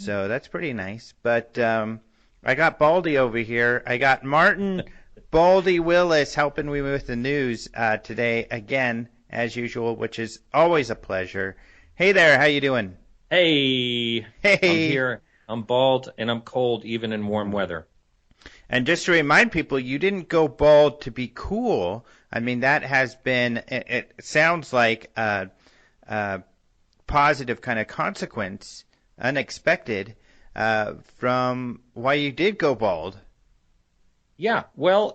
So that's pretty nice. But I got Baldy over here. I got Martin Baldy Willis helping me with the news today again, as usual, which is always a pleasure. Hey there, how you doing? Hey, Hey. I'm here. I'm bald and I'm cold even in warm weather. And just to remind people, you didn't go bald to be cool. I mean, that has been, it sounds like a positive kind of consequence, unexpected, from why you did go bald. Yeah, well,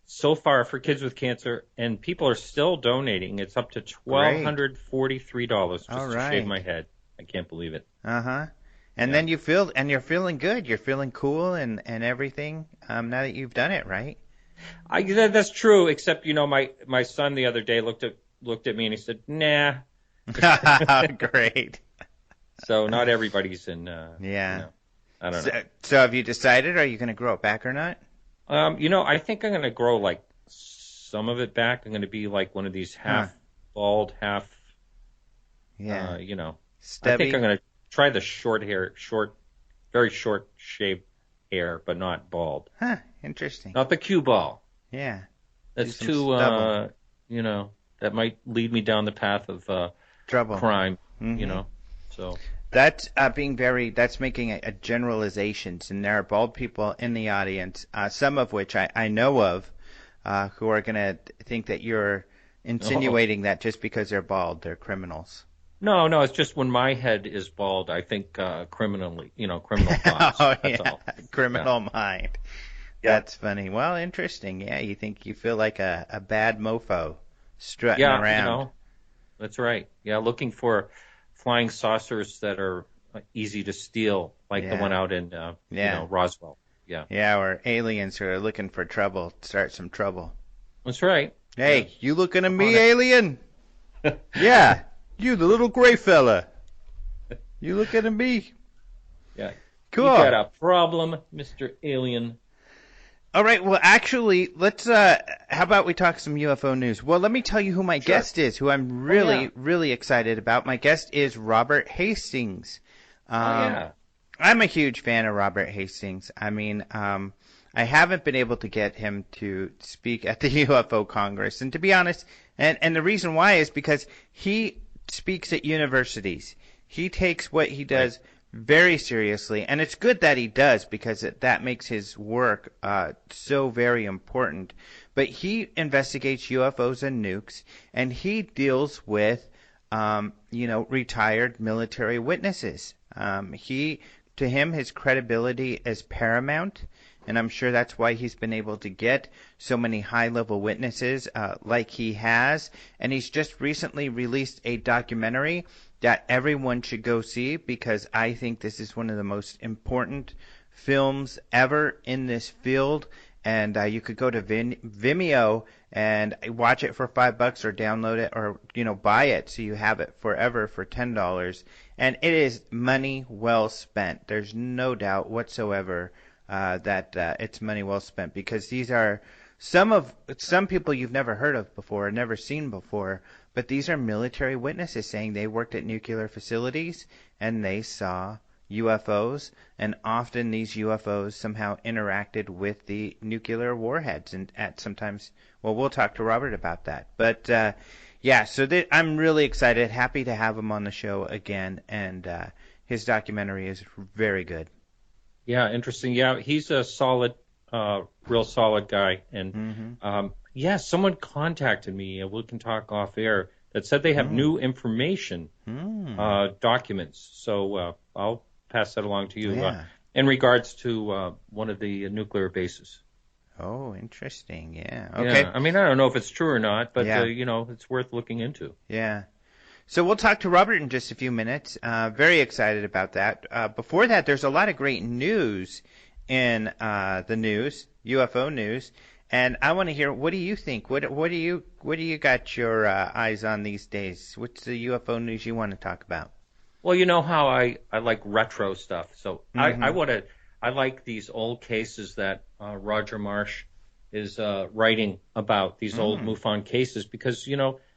so far for kids with cancer, and people are still donating. It's up to $1,243 just All to right. shave my head. I can't believe it. Uh-huh. And then you're feeling good. You're feeling cool and everything, now that you've done it, right? That's true, except, my son the other day looked at me and he said, nah. Great. So not everybody's in, Yeah. I don't know. So have you decided, are you going to grow it back or not? I think I'm going to grow like some of it back. I'm going to be like one of these half bald, half, Stubby? I think I'm going to try the very short shaved hair, but not bald. Huh, interesting. Not the cue ball. Yeah. That's too, that might lead me down the path of trouble, crime, so. That's that's making a generalizations, and there are bald people in the audience, some of which I know of, who are going to think that you're insinuating that just because they're bald, they're criminals. No, it's just when my head is bald, I think criminal thoughts. That's all. Criminal mind. Yeah. That's funny. Well, interesting. Yeah, you feel like a bad mofo strutting around. That's right. Yeah, looking for flying saucers that are easy to steal, like the one out in Roswell. Yeah. Yeah, or aliens who are looking for trouble, start some trouble. That's right. Hey, you looking at me, alien? Yeah. You, the little gray fella. You looking at me? Yeah. Cool. You got a problem, Mr. Alien. All right. Well, actually, let's. How about we talk some UFO news? Well, let me tell you who my guest is, who I'm really excited about. My guest is Robert Hastings. I'm a huge fan of Robert Hastings. I mean, I haven't been able to get him to speak at the UFO Congress, and to be honest, and the reason why is because he speaks at universities. He takes what he does very seriously, and it's good that he does because that makes his work so very important. But he investigates UFOs and nukes, and he deals with retired military witnesses. To him, his credibility is paramount, and I'm sure that's why he's been able to get so many high-level witnesses like he has. And he's just recently released a documentary that everyone should go see because I think this is one of the most important films ever in this field. And you could go to Vimeo and watch it for $5 or download it or buy it so you have it forever for $10. And it is money well spent. There's no doubt whatsoever that it's money well spent because these are some people you've never heard of before, never seen before, but these are military witnesses saying they worked at nuclear facilities and they saw UFOs, and often these UFOs somehow interacted with the nuclear warheads, and sometimes, well, we'll talk to Robert about that. But I'm really excited, happy to have him on the show again, and his documentary is very good. Yeah, interesting. Yeah, he's a real solid guy. And someone contacted me, we can talk off air, that said they have new information, documents. So I'll pass that along to you in regards to one of the nuclear bases. Oh, interesting. Yeah. Okay. Yeah. I mean, I don't know if it's true or not, but it's worth looking into. Yeah. So we'll talk to Robert in just a few minutes. Very excited about that. Before that, there's a lot of great news in the news, UFO news, and I want to hear, what do you think? What do you got your eyes on these days? What's the UFO news you want to talk about? Well, you know how I like retro stuff, so I like these old cases that Roger Marsh is writing about, these old MUFON cases, because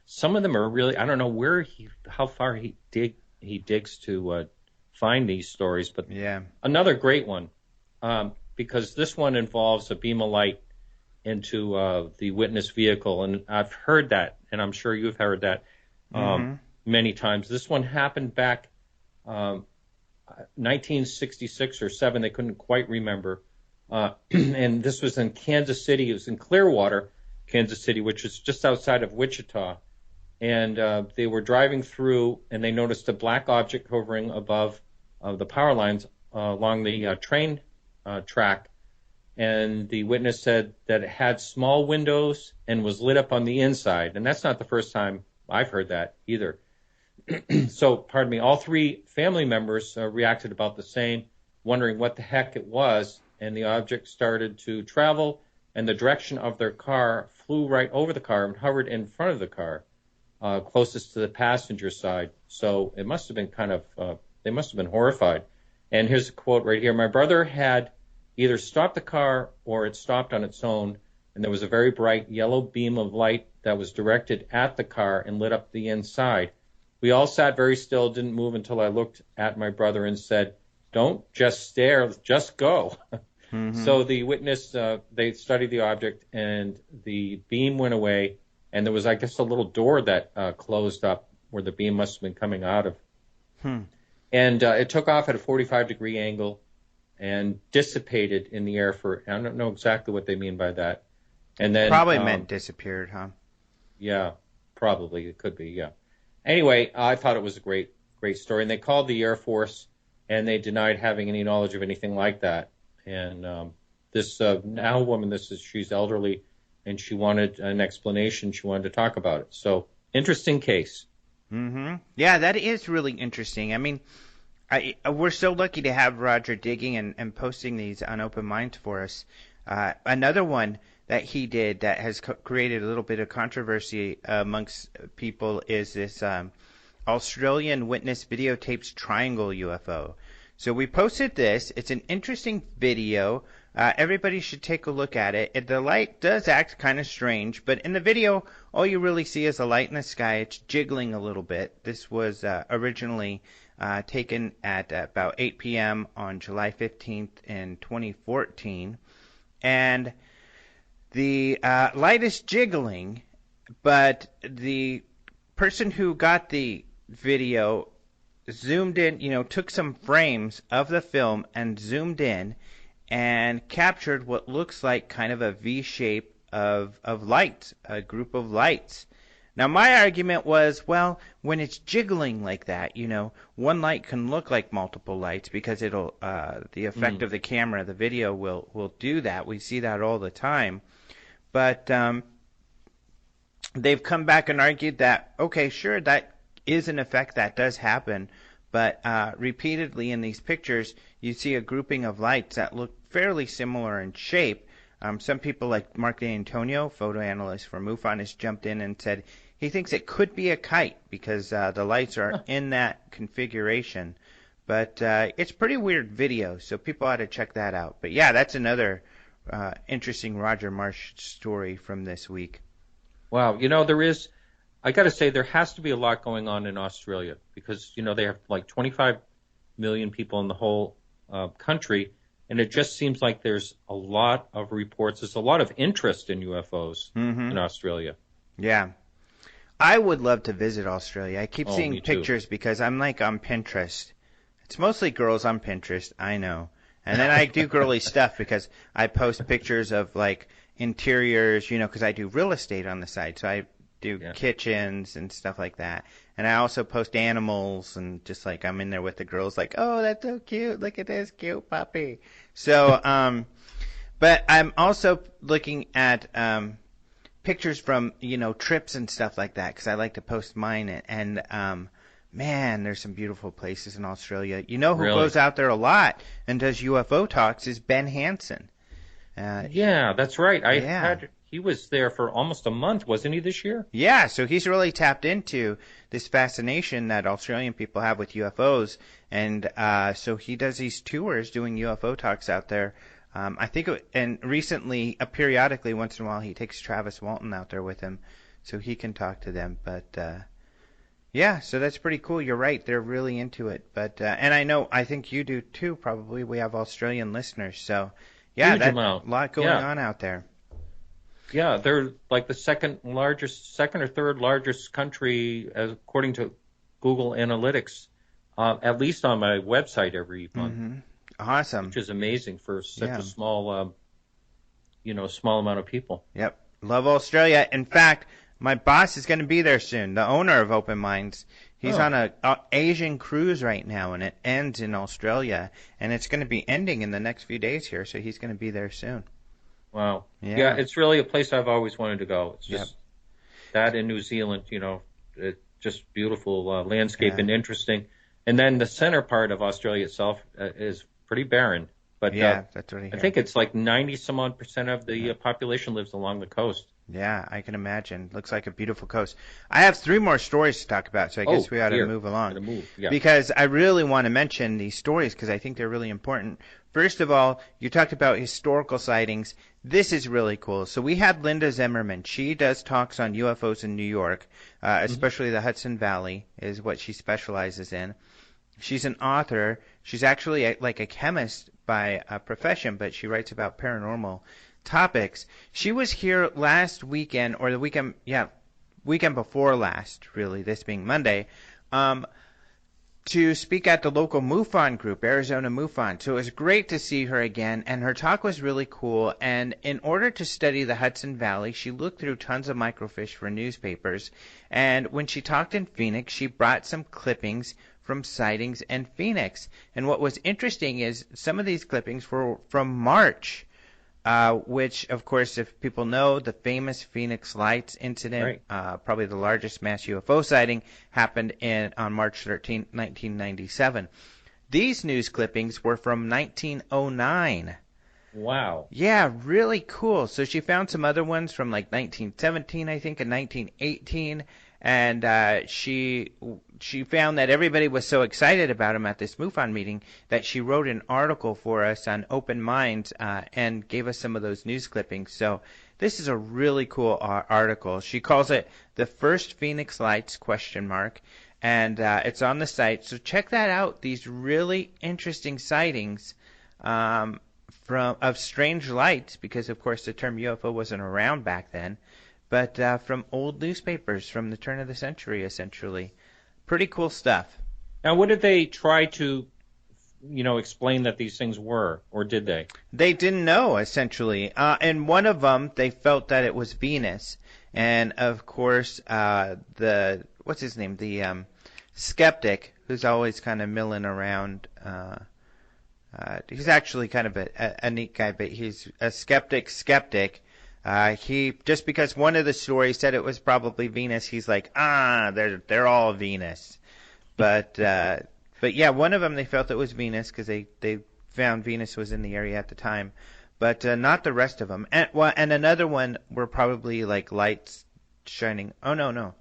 some of them are really, I don't know how far he digs to find these stories. But Yeah. another great one, because this one involves a beam of light into the witness vehicle, and I've heard that, and I'm sure you've heard that many times. This one happened back 1966 or 7. They couldn't quite remember. And this was in Kansas City. It was in Clearwater, Kansas City, which is just outside of Wichita. And they were driving through, and they noticed a black object hovering above the power lines along the train track. And the witness said that it had small windows and was lit up on the inside. And that's not the first time I've heard that either. So, pardon me, all 3 family members reacted about the same, wondering what the heck it was. And the object started to travel, and the direction of their car flew right over the car and hovered in front of the car, closest to the passenger side. So it must have been they must have been horrified. And here's a quote right here. My brother had either stopped the car or it stopped on its own, and there was a very bright yellow beam of light that was directed at the car and lit up the inside. We all sat very still, didn't move until I looked at my brother and said, "Don't just stare, just go." So the witness, they studied the object, and the beam went away, and there was, I guess, a little door that closed up where the beam must have been coming out of. And it took off at a 45-degree angle and dissipated in the air for, I don't know exactly what they mean by that. And then Probably meant disappeared, huh? Yeah, probably. It could be, yeah. Anyway, I thought it was a great story. And they called the Air Force, and they denied having any knowledge of anything like that. And this now woman, she's elderly, and she wanted an explanation. She wanted to talk about it. So, interesting case. Yeah, that is really interesting. I mean, we're so lucky to have Roger digging and posting these on Open Minds for us. Another one that he did that has created a little bit of controversy amongst people is this Australian witness videotapes triangle UFO. So we posted this. It's an interesting video. Everybody should take a look at it. The light does act kind of strange, but in the video, all you really see is a light in the sky. It's jiggling a little bit. This was originally taken at about 8 p.m. on July 15th in 2014. And the light is jiggling, but the person who got the video zoomed in, took some frames of the film and zoomed in and captured what looks like kind of a V shape of lights, a group of lights. Now, my argument was, well, when it's jiggling like that, one light can look like multiple lights because it'll, the effect of the camera, the video will do that. We see that all the time. But they've come back and argued that, okay, sure, that is an effect that does happen, but repeatedly in these pictures, you see a grouping of lights that look fairly similar in shape. Some people like Mark D'Antonio, photo analyst for MUFON, has jumped in and said he thinks it could be a kite because the lights are in that configuration. But it's pretty weird video, so people ought to check that out. But yeah, that's another interesting Roger Marsh story from this week. Wow, I got to say, there has to be a lot going on in Australia because, they have like 25 million people in the whole country, and it just seems like there's a lot of reports. There's a lot of interest in UFOs in Australia. Yeah. I would love to visit Australia. I keep seeing pictures because I'm like on Pinterest. It's mostly girls on Pinterest, I know. And then I do girly stuff because I post pictures of like interiors, because I do real estate on the side. So I do kitchens and stuff like that. And I also post animals and just like I'm in there with the girls like, oh, that's so cute. Look at this cute puppy. So, but I'm also looking at pictures from, trips and stuff like that because I like to post mine. And man, there's some beautiful places in Australia. Who goes out there a lot and does UFO talks is Ben Hansen. Yeah, that's right. He was there for almost a month, wasn't he, this year? Yeah, so he's really tapped into this fascination that Australian people have with UFOs, and so he does these tours doing UFO talks out there. I think, and recently, periodically, once in a while, he takes Travis Walton out there with him, so he can talk to them. But Yeah, so that's pretty cool. You're right. They're really into it. But and I think you do too, probably. We have Australian listeners. So, yeah, Huge that amount. a lot going Yeah. on out there. Yeah, they're like the second or third largest country, according to Google Analytics, at least on my website every month, Awesome. which is amazing for such Yeah. a small, small amount of people. Yep. Love Australia. In fact, my boss is going to be there soon, the owner of Open Minds. He's Oh. on a Asian cruise right now, and it ends in Australia, and it's going to be ending in the next few days here, so he's going to be there soon. Wow. Yeah. Yeah, it's really a place I've always wanted to go. It's Yep. just that in New Zealand, just beautiful landscape Yeah. and interesting. And then the center part of Australia itself is pretty barren. But Yeah, that's what I I hear. think it's like 90 some odd percent of the population lives along the coast. Yeah, I can imagine. Looks like a beautiful coast. I have 3 more stories to talk about, so I guess we ought to move along. Gotta move. Yeah. Because I really want to mention these stories because I think they're really important. First of all, you talked about historical sightings. This is really cool. So we had Linda Zimmerman. She does talks on UFOs in New York, especially the Hudson Valley is what she specializes in. She's an author. She's actually like a chemist by profession, but she writes about paranormal topics. She was here last weekend, or the weekend before last, really, this being Monday, to speak at the local MUFON group, Arizona MUFON. So it was great to see her again, and her talk was really cool. And in order to study the Hudson Valley, she looked through tons of microfiche for newspapers. And when she talked in Phoenix, she brought some clippings from sightings in Phoenix. And what was interesting is some of these clippings were from March. Which, of course, if people know, the famous Phoenix Lights incident, probably the largest mass UFO sighting, happened on March 13, 1997. These news clippings were from 1909. Wow. Yeah, really cool. So she found some other ones from like 1917, I think, and 1918. And she found that everybody was so excited about him at this MUFON meeting that she wrote an article for us on Open Minds and gave us some of those news clippings. So this is a really cool article. She calls it "The First Phoenix Lights?" ? And it's on the site. So check that out. These really interesting sightings of strange lights, because of course the term UFO wasn't around back then. But from old newspapers from the turn of the century, essentially. Pretty cool stuff. Now, what did they try to, explain that these things were, or did they? They didn't know, essentially. And one of them, they felt that it was Venus. And, of course, what's his name? The skeptic, who's always kind of milling around. He's actually kind of a neat guy, but he's a skeptic. He just because one of the stories said it was probably Venus, he's like, they're all Venus. But yeah, one of them they felt it was Venus because they found Venus was in the area at the time, but not the rest of them. And another one were probably like lights shining. Oh no.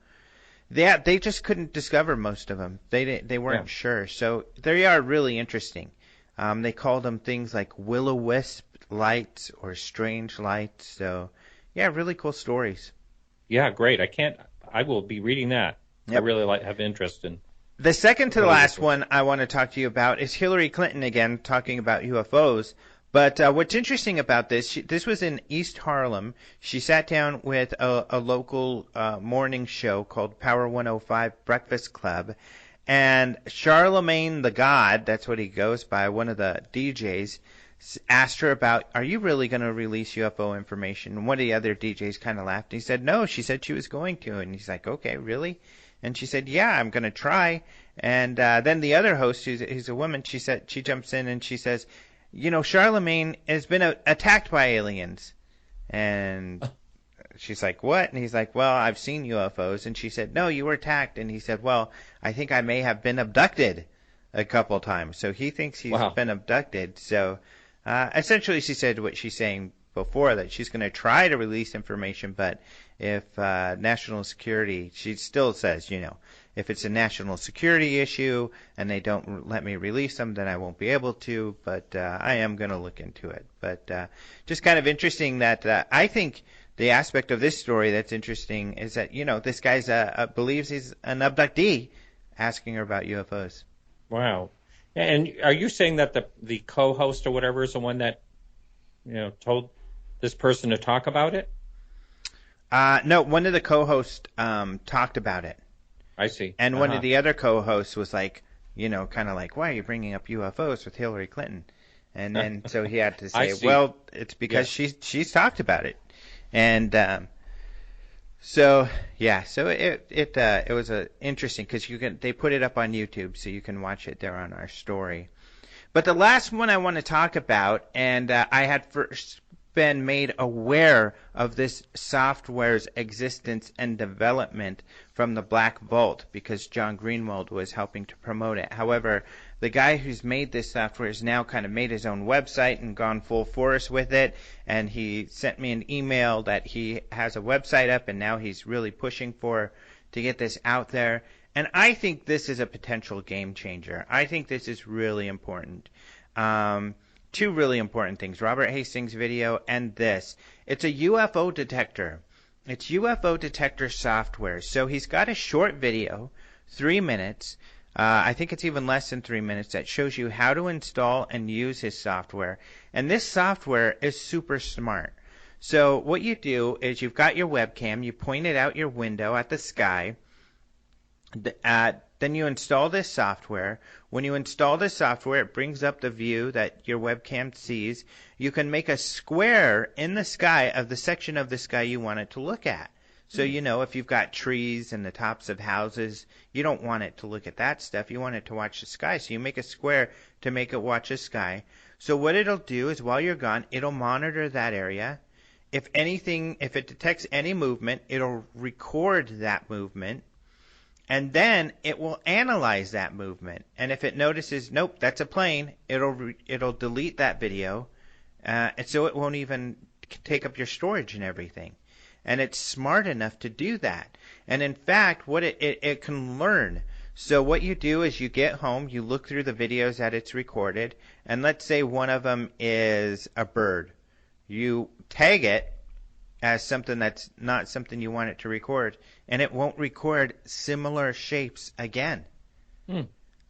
They just couldn't discover most of them. They weren't sure. So they are really interesting. They called them things like will-o-wisp lights or strange lights. So, yeah, really cool stories. Yeah, great. I will be reading that. Yep. I really have interest in. The second to the last one I want to talk to you about is Hillary Clinton again, talking about UFOs. But what's interesting about this was in East Harlem. She sat down with a local morning show called Power 105 Breakfast Club. And Charlemagne the God, that's what he goes by, one of the DJs, asked her about, are you really going to release UFO information? And one of the other DJs kind of laughed. He said, no, she said she was going to. And he's like, okay, really? And she said, yeah, I'm going to try. And then the other host, who's a woman, she jumps in and she says, Charlemagne has been attacked by aliens. And she's like, what? And he's like, well, I've seen UFOs. And she said, no, you were attacked. And he said, well, I think I may have been abducted a couple times. So he thinks he's been abducted. So essentially she said what she's saying before, that she's going to try to release information, but if national security, she still says, if it's a national security issue and they don't let me release them, then I won't be able to, but I am going to look into it. But just kind of interesting that I think the aspect of this story that's interesting is that, this guy's believes he's an abductee asking her about UFOs. Wow. And are you saying that the co-host or whatever is the one that, told this person to talk about it? No, one of the co-hosts talked about it. I see. And one of the other co-hosts was like, kind of like, why are you bringing up UFOs with Hillary Clinton? And then so he had to say, well, it's because she's talked about it. And so it was interesting because they put it up on YouTube, so you can watch it there on our story. But the last one I want to talk about, and I had first been made aware of this software's existence and development from the Black Vault because John Greenwald was helping to promote it. However, the guy who's made this software has now kind of made his own website and gone full force with it, and he sent me an email that he has a website up and now he's really pushing to get this out there. And I think this is a potential game changer. I think this is really important. Two really important things, Robert Hastings' video and this. It's a UFO detector. It's UFO detector software. So he's got a short video, 3 minutes. I think it's even less than 3 minutes, that shows you how to install and use his software. And this software is super smart. So what you do is you've got your webcam, you point it out your window at the sky. Then you install this software. When you install this software, it brings up the view that your webcam sees. You can make a square in the sky of the section of the sky you want it to look at. So, if you've got trees and the tops of houses, you don't want it to look at that stuff. You want it to watch the sky. So you make a square to make it watch the sky. So what it'll do is while you're gone, it'll monitor that area. If it detects any movement, it'll record that movement. And then it will analyze that movement. And if it notices, nope, that's a plane, it'll delete that video. And so it won't even take up your storage and everything. And it's smart enough to do that. And in fact, what it can learn. So what you do is you get home, you look through the videos that it's recorded, and let's say one of them is a bird. You tag it as something that's not something you want it to record, and it won't record similar shapes again.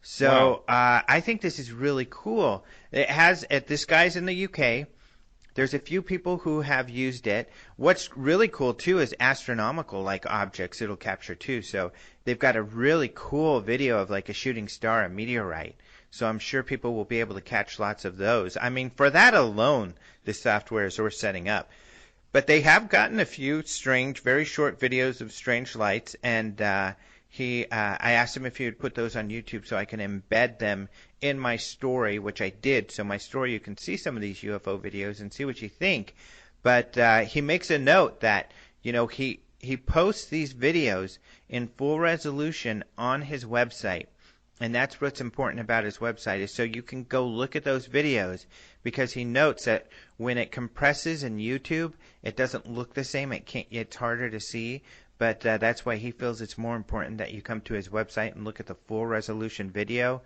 So wow. I think this is really cool. This guy's in the UK. There's a few people who have used it. What's really cool, too, is astronomical, like objects it'll capture, too. So they've got a really cool video of like a shooting star, a meteorite. So I'm sure people will be able to catch lots of those. I mean, for that alone, the software is worth setting up. But they have gotten a few strange, very short videos of strange lights, and I asked him if he would put those on YouTube so I can embed them in my story, which I did. So my story, you can see some of these UFO videos and see what you think. But he makes a note that, he posts these videos in full resolution on his website. And that's what's important about his website, is so you can go look at those videos, because he notes that when it compresses in YouTube, it doesn't look the same. It's harder to see, but that's why he feels it's more important that you come to his website and look at the full resolution video,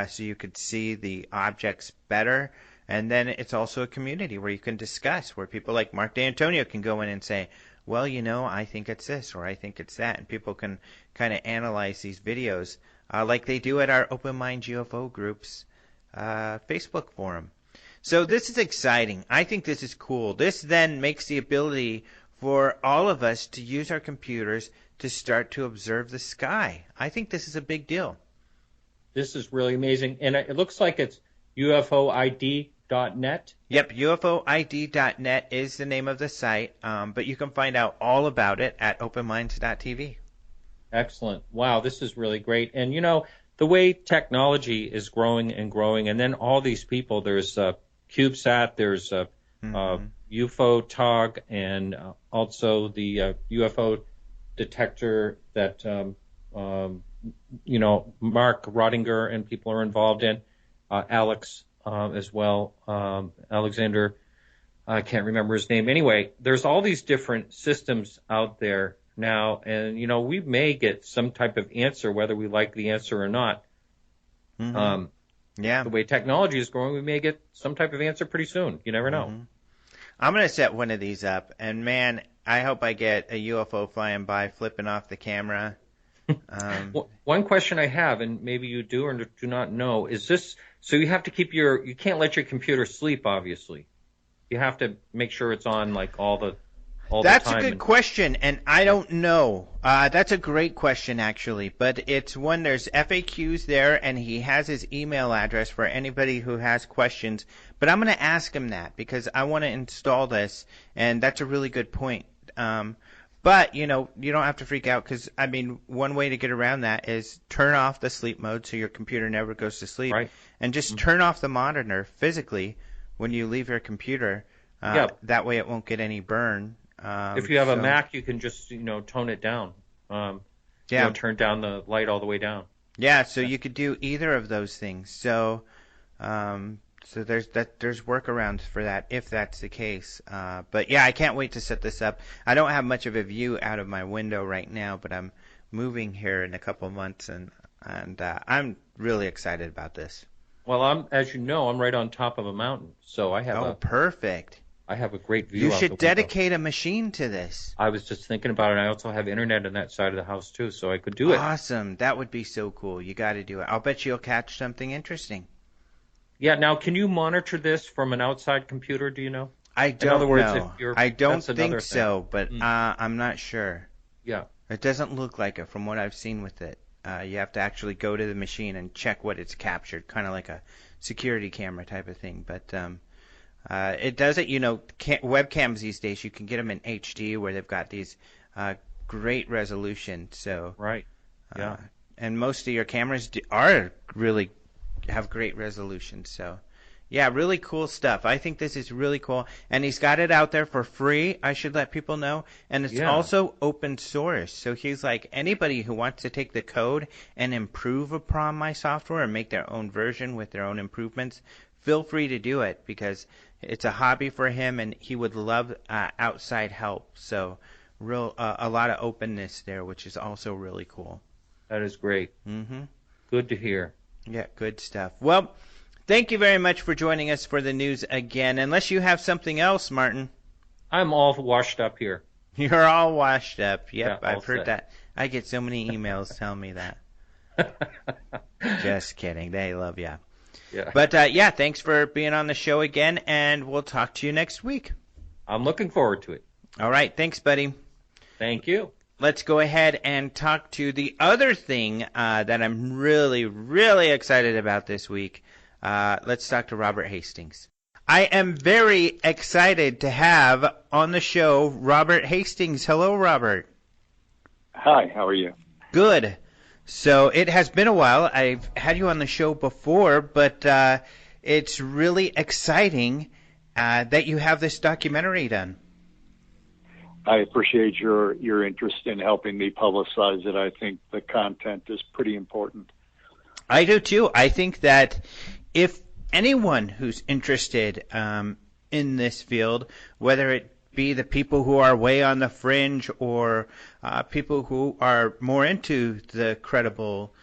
so you could see the objects better. And then it's also a community where you can discuss, where people like Mark D'Antonio can go in and say, well, I think it's this, or I think it's that, and people can kind of analyze these videos like they do at our Open Mind UFO Group's Facebook forum. So this is exciting. I think this is cool. This then makes the ability for all of us to use our computers to start to observe the sky. I think this is a big deal. This is really amazing. And it looks like it's UFOID.net. Yep, UFOID.net is the name of the site, but you can find out all about it at openminds.tv. Excellent. Wow, this is really great. And, the way technology is growing and growing, and then all these people, there's CubeSat, there's UFO-TOG, and also the UFO detector that, Mark Rodinger and people are involved in, Alex as well, Alexander, I can't remember his name. Anyway, there's all these different systems out there now, and we may get some type of answer whether we like the answer or not. Yeah. The way technology is growing, we may get some type of answer pretty soon. You never know. I'm going to set one of these up, and man, I hope I get a UFO flying by, flipping off the camera. One question I have, and maybe you do or do not know, is this, so you have to keep you can't let your computer sleep, obviously. You have to make sure it's on like all the time. That's a good question, and I don't know. That's a great question, actually, but it's one, there's FAQs there, and he has his email address for anybody who has questions, but I'm going to ask him that because I want to install this, and that's a really good point. But, you don't have to freak out because, I mean, one way to get around that is turn off the sleep mode so your computer never goes to sleep. Right. And just turn off the monitor physically when you leave your computer. That way it won't get any burn. If you have a Mac, you can just, tone it down. Turn down the light all the way down. Yeah, so you could do either of those things. So there's workarounds for that if that's the case. But yeah, I can't wait to set this up. I don't have much of a view out of my window right now, but I'm moving here in a couple of months, and I'm really excited about this. Well, as you know, I'm right on top of a mountain, so I have perfect. I have a great view. You should dedicate a machine to this. I was just thinking about it. I also have internet on that side of the house too, so I could do it. Awesome. That would be so cool. You got to do it. I'll bet you'll catch something interesting. Yeah. Now, can you monitor this from an outside computer? Do you know? I don't know. I don't think so, but I'm not sure. Yeah. It doesn't look like it from what I've seen with it. You have to actually go to the machine and check what it's captured, kind of like a security camera type of thing. But it does it, webcams these days, you can get them in HD where they've got these great resolution. So right. Yeah. And most of your cameras are really have great resolution. So yeah, really cool stuff. I think this is really cool. And he's got it out there for free, I should let people know. And it's also open source. So he's like, anybody who wants to take the code and improve upon my software and make their own version with their own improvements, feel free to do it because it's a hobby for him and he would love outside help. So a lot of openness there, which is also really cool. That is great. Mm-hmm. Good to hear. Yeah, good stuff. Well, thank you very much for joining us for the news again. Unless you have something else, Martin. I'm all washed up here. You're all washed up. Yep, yeah, I've heard that. I get so many emails telling me that. Just kidding. They love you. Yeah. But, thanks for being on the show again, and we'll talk to you next week. I'm looking forward to it. All right. Thanks, buddy. Thank you. Let's go ahead and talk to the other thing that I'm really, really excited about this week. Let's talk to Robert Hastings. I am very excited to have on the show Robert Hastings. Hello, Robert. Hi, how are you? Good. So it has been a while. I've had you on the show before, but it's really exciting that you have this documentary done. I appreciate your interest in helping me publicize it. I think the content is pretty important. I do too. I think that if anyone who's interested in this field, whether it be the people who are way on the fringe or people who are more into the credible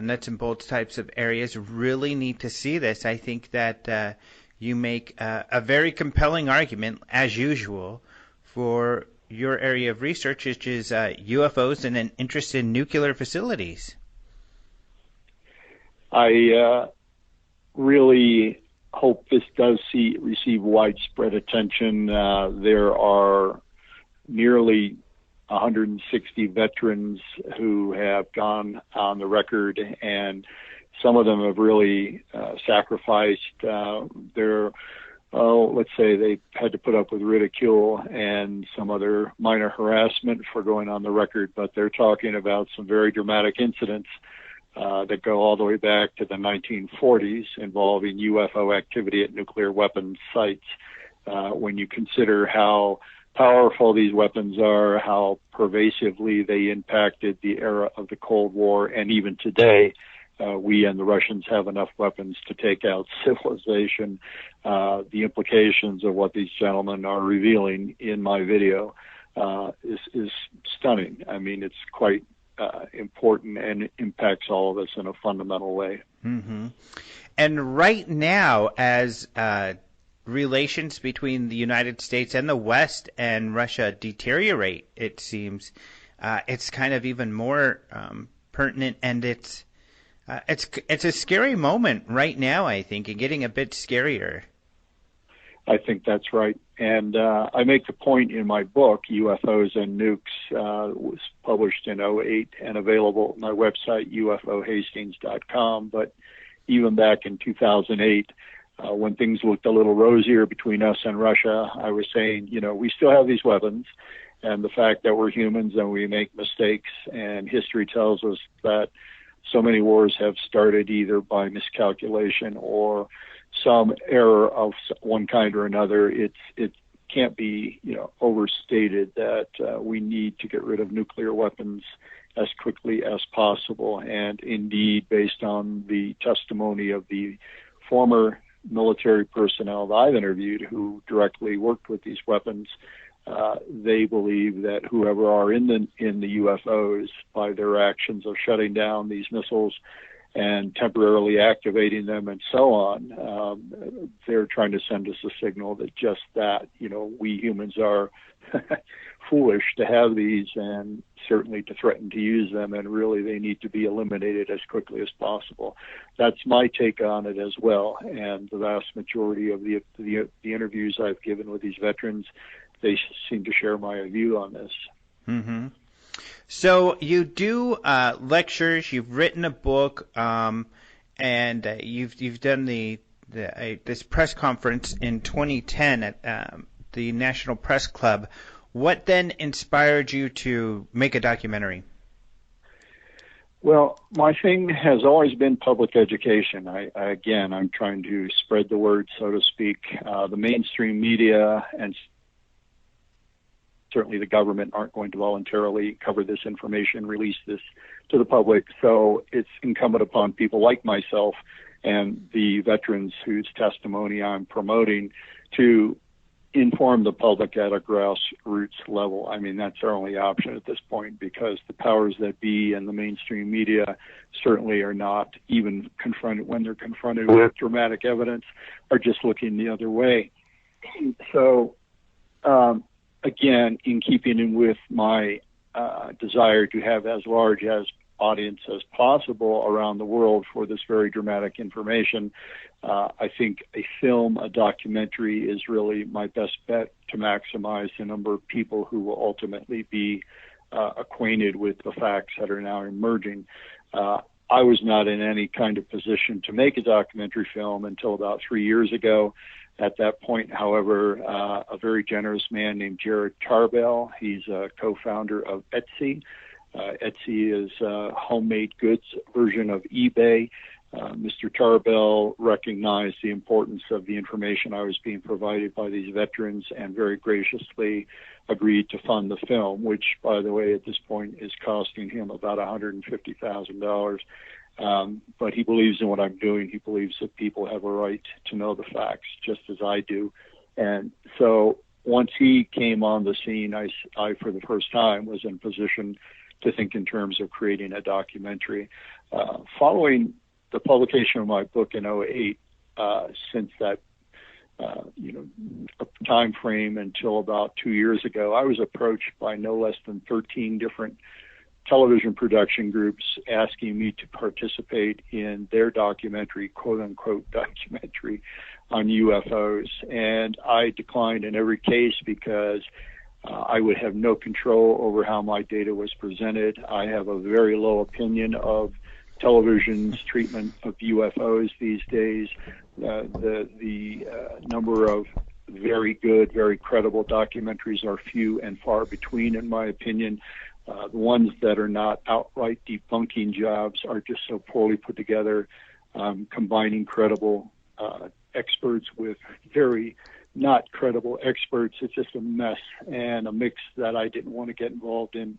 nuts and bolts types of areas, really need to see this. I think that you make a very compelling argument, as usual, for your area of research, which is UFOs and an interest in nuclear facilities. I really hope this does receive widespread attention. There are nearly 160 veterans who have gone on the record, and some of them have really sacrificed let's say they had to put up with ridicule and some other minor harassment for going on the record, but they're talking about some very dramatic incidents that go all the way back to the 1940s involving UFO activity at nuclear weapons sites. When you consider how powerful these weapons are, how pervasively they impacted the era of the Cold War, and even today, we and the Russians have enough weapons to take out civilization. The implications of what these gentlemen are revealing in my video is stunning. I mean, it's quite important and impacts all of us in a fundamental way. Mm-hmm. And right now, as relations between the United States and the West and Russia deteriorate, it seems, it's kind of even more pertinent, and it's a scary moment right now, I think, and getting a bit scarier. I think that's right. And I make the point in my book, UFOs and Nukes, was published in '08 and available at my website, ufohastings.com. But even back in 2008, when things looked a little rosier between us and Russia, I was saying, we still have these weapons. And the fact that we're humans and we make mistakes, and history tells us that so many wars have started either by miscalculation or some error of one kind or another. It can't be overstated that we need to get rid of nuclear weapons as quickly as possible. And indeed, based on the testimony of the former military personnel that I've interviewed who directly worked with these weapons, they believe that whoever are in the UFOs, by their actions of shutting down these missiles and temporarily activating them and so on, they're trying to send us a signal that just that, we humans are foolish to have these and certainly to threaten to use them, and really they need to be eliminated as quickly as possible. That's my take on it as well, and the vast majority of the interviews I've given with these veterans, they seem to share my view on this. Mm-hmm. So you do lectures, you've written a book, and you've done this press conference in 2010 at the National Press Club. What then inspired you to make a documentary? Well, my thing has always been public education. I'm trying to spread the word, so to speak. The mainstream media and certainly the government aren't going to voluntarily cover this information, release this to the public. So it's incumbent upon people like myself and the veterans whose testimony I'm promoting to inform the public at a grassroots level. I mean, that's our only option at this point, because the powers that be and the mainstream media certainly are not even confronted, when they're confronted with dramatic evidence, are just looking the other way. So, again, in keeping with my desire to have as large as audience as possible around the world for this very dramatic information, I think a film, a documentary, is really my best bet to maximize the number of people who will ultimately be acquainted with the facts that are now emerging. I was not in any kind of position to make a documentary film until about 3 years ago. At that point, however, a very generous man named Jared Tarbell, he's a co-founder of Etsy. Etsy is a homemade goods version of eBay. Mr. Tarbell recognized the importance of the information I was being provided by these veterans and very graciously agreed to fund the film, which, by the way, at this point is costing him about $150,000. But he believes in what I'm doing. He believes that people have a right to know the facts, just as I do. And so once he came on the scene, I for the first time, was in position to think in terms of creating a documentary. Following the publication of my book in '08, since that time frame until about 2 years ago, I was approached by no less than 13 different television production groups asking me to participate in their documentary, quote-unquote documentary, on UFOs. And I declined in every case because I would have no control over how my data was presented. I have a very low opinion of television's treatment of UFOs these days. The number of very good, very credible documentaries are few and far between, in my opinion. The ones that are not outright debunking jobs are just so poorly put together, combining credible experts with very not credible experts. It's just a mess and a mix that I didn't want to get involved in.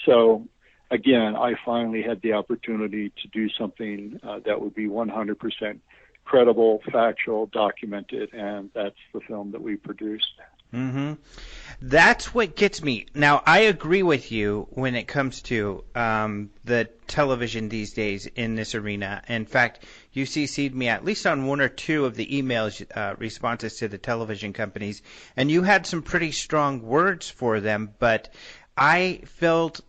So, again, I finally had the opportunity to do something that would be 100% credible, factual, documented, and that's the film that we produced. Mm-hmm. That's what gets me. Now, I agree with you when it comes to the television these days in this arena. In fact, you CC'd me at least on one or two of the emails responses to the television companies, and you had some pretty strong words for them, but I felt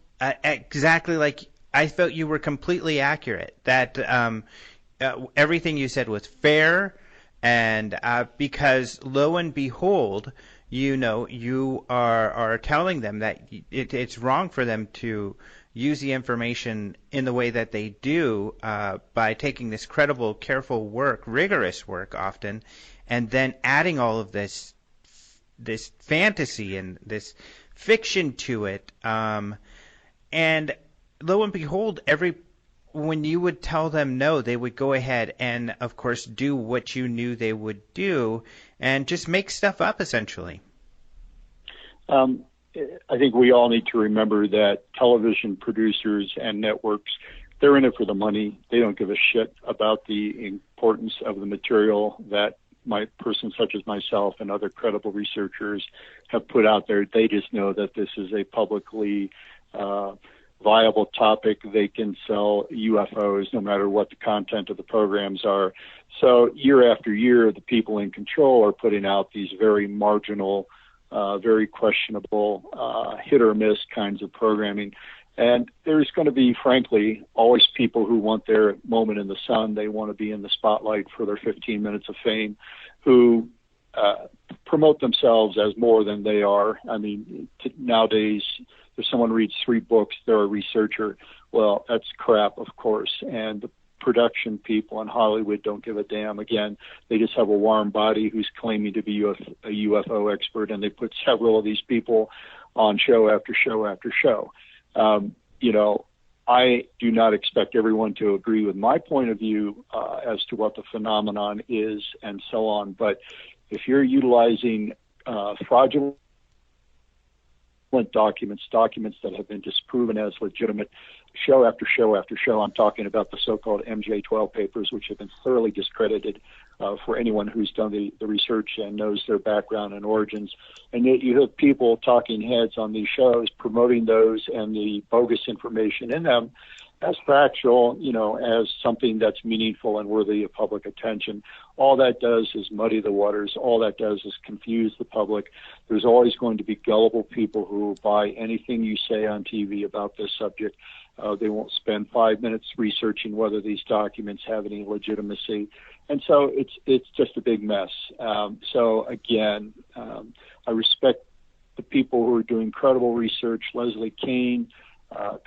exactly like I felt you were completely accurate, that everything you said was fair, and because lo and behold, you are telling them that it's wrong for them to use the information in the way that they do by taking this credible, careful work, rigorous work often, and then adding all of this fantasy and this fiction to it. And lo and behold, when you would tell them no, they would go ahead and, of course, do what you knew they would do and just make stuff up, essentially. I think we all need to remember that television producers and networks, they're in it for the money. They don't give a shit about the importance of the material that persons such as myself and other credible researchers have put out there. They just know that this is a publicly viable topic. They can sell UFOs no matter what the content of the programs are. So year after year, the people in control are putting out these very marginal, very questionable, hit or miss kinds of programming. And there's going to be, frankly, always people who want their moment in the sun. They want to be in the spotlight for their 15 minutes of fame, who promote themselves as more than they are. I mean, nowadays, if someone reads 3 books, they're a researcher. Well, that's crap, of course. And the production people in Hollywood don't give a damn. Again, they just have a warm body who's claiming to be a UFO expert, and they put several of these people on show after show after show. I do not expect everyone to agree with my point of view as to what the phenomenon is and so on. But if you're utilizing fraudulent documents that have been disproven as legitimate show after show after show, I'm talking about the so-called MJ12 papers, which have been thoroughly discredited for anyone who's done the research and knows their background and origins. And yet you have people, talking heads on these shows, promoting those and the bogus information in them as factual, as something that's meaningful and worthy of public attention. All that does is muddy the waters. All that does is confuse the public. There's always going to be gullible people who will buy anything you say on TV about this subject. They won't spend 5 minutes researching whether these documents have any legitimacy. And so it's just a big mess. So again, I respect the people who are doing credible research. Leslie Kean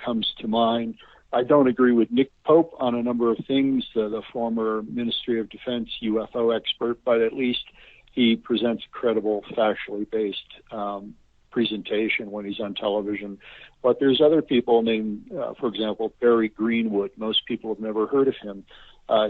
comes to mind. I don't agree with Nick Pope on a number of things, the former Ministry of Defense UFO expert, but at least he presents a credible, factually based presentation when he's on television. But there's other people named, for example, Barry Greenwood. Most people have never heard of him.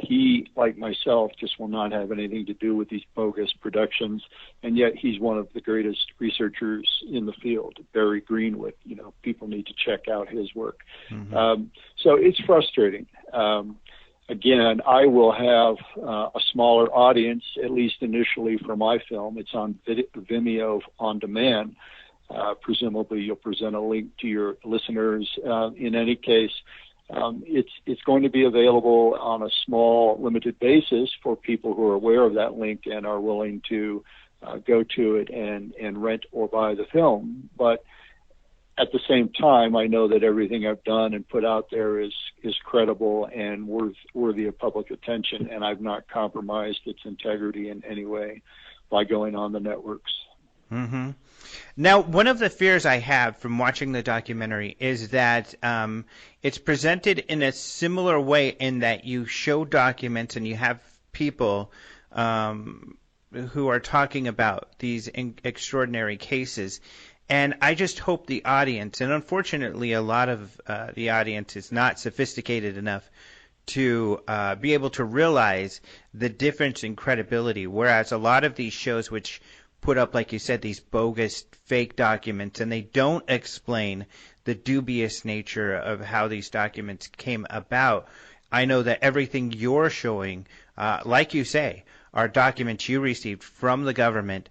He, like myself, just will not have anything to do with these bogus productions, and yet he's one of the greatest researchers in the field, Barry Greenwood. People need to check out his work. Mm-hmm. So it's frustrating. Again, I will have a smaller audience, at least initially, for my film. It's on Vimeo on demand. Presumably, you'll present a link to your listeners. In any case, it's going to be available on a small, limited basis for people who are aware of that link and are willing to go to it and rent or buy the film. But at the same time, I know that everything I've done and put out there is credible and worthy of public attention, and I've not compromised its integrity in any way by going on the networks. Mm-hmm. Now, one of the fears I have from watching the documentary is that it's presented in a similar way in that you show documents and you have people who are talking about these extraordinary cases. And I just hope the audience, and unfortunately a lot of the audience is not sophisticated enough to be able to realize the difference in credibility, whereas a lot of these shows which put up, like you said, these bogus fake documents, and they don't explain the dubious nature of how these documents came about. I know that everything you're showing, like you say, are documents you received from the government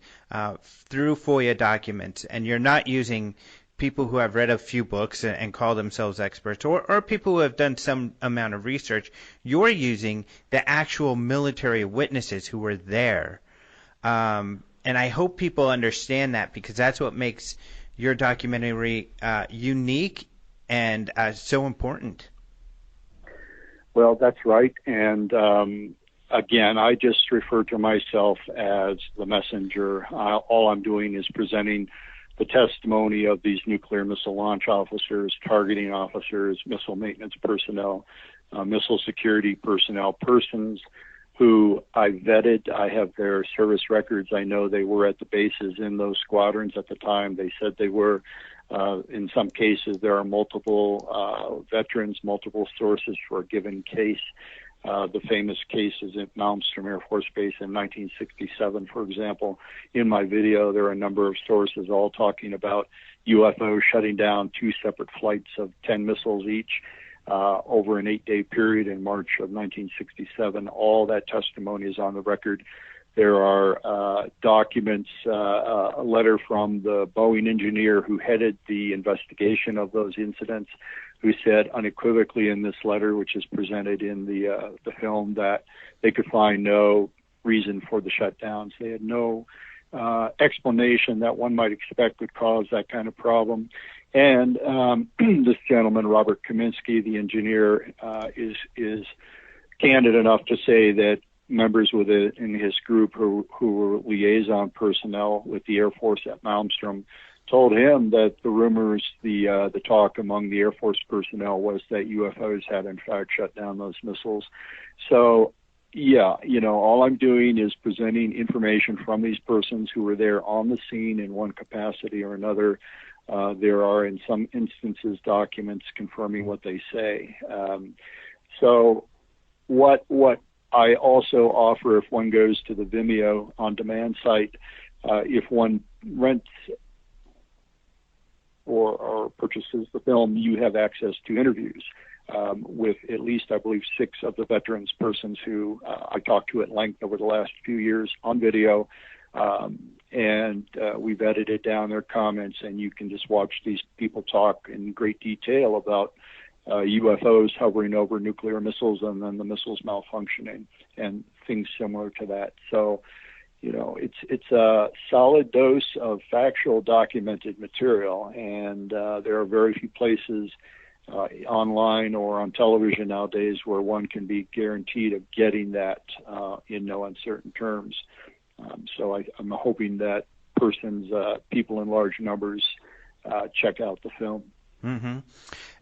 through FOIA documents, and you're not using people who have read a few books and call themselves experts, or people who have done some amount of research, you're using the actual military witnesses who were there. And I hope people understand that, because that's what makes your documentary unique and so important. Well, that's right. And again, I just refer to myself as the messenger. All I'm doing is presenting the testimony of these nuclear missile launch officers, targeting officers, missile maintenance personnel, missile security personnel, persons who I vetted. I have their service records. I know they were at the bases in those squadrons at the time. They said they were. In some cases, there are multiple veterans, multiple sources for a given case. The famous cases at Malmstrom Air Force Base in 1967, for example. In my video, there are a number of sources all talking about UFOs shutting down 2 separate flights of 10 missiles each over an 8-day period in March of 1967. All that testimony is on the record. There are documents, a letter from the Boeing engineer who headed the investigation of those incidents, who said unequivocally in this letter, which is presented in the film, that they could find no reason for the shutdowns. They had no explanation that one might expect would cause that kind of problem. And this gentleman, Robert Kaminsky, the engineer, is candid enough to say that members in his group who were liaison personnel with the Air Force at Malmstrom told him that the rumors, the talk among the Air Force personnel was that UFOs had in fact shut down those missiles. So, yeah, all I'm doing is presenting information from these persons who were there on the scene in one capacity or another. There are, in some instances, documents confirming what they say. So what I also offer, if one goes to the Vimeo on-demand site, if one rents or purchases the film, you have access to interviews with at least, I believe, 6 of the veterans persons who I talked to at length over the last few years on video. And we've edited down their comments, and you can just watch these people talk in great detail about UFOs hovering over nuclear missiles and then the missiles malfunctioning and things similar to that. So, it's a solid dose of factual documented material, and there are very few places online or on television nowadays where one can be guaranteed of getting that in no uncertain terms. So I'm hoping that people in large numbers check out the film. Mm-hmm.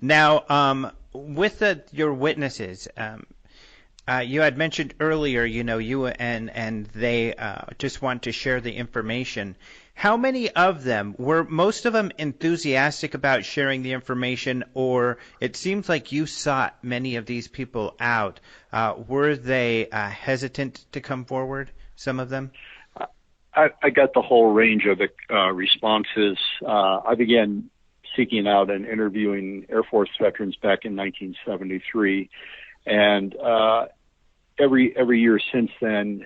Now, with your witnesses, you had mentioned earlier, you and they just want to share the information. How many of them, were most of them enthusiastic about sharing the information, or it seems like you sought many of these people out? Were they hesitant to come forward, some of them? I got the whole range of responses. I began seeking out and interviewing Air Force veterans back in 1973. And every year since then,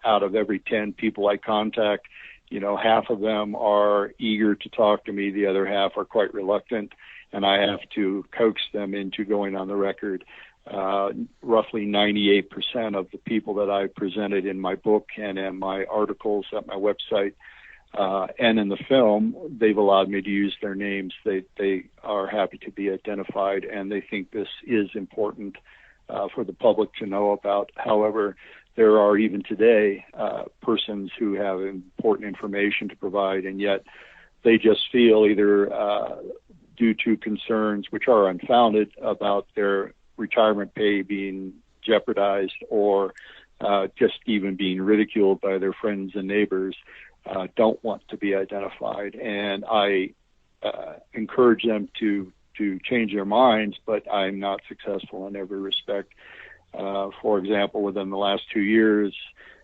out of every 10 people I contact, half of them are eager to talk to me. The other half are quite reluctant, and I have to coax them into going on the record. Roughly 98% of the people that I presented in my book and in my articles at my website and in the film, they've allowed me to use their names. They are happy to be identified, and they think this is important for the public to know about. However, there are even today persons who have important information to provide, and yet they just feel either due to concerns which are unfounded about their retirement pay being jeopardized or just even being ridiculed by their friends and neighbors, don't want to be identified. And I encourage them to change their minds, but I'm not successful in every respect. For example, within the last 2 years,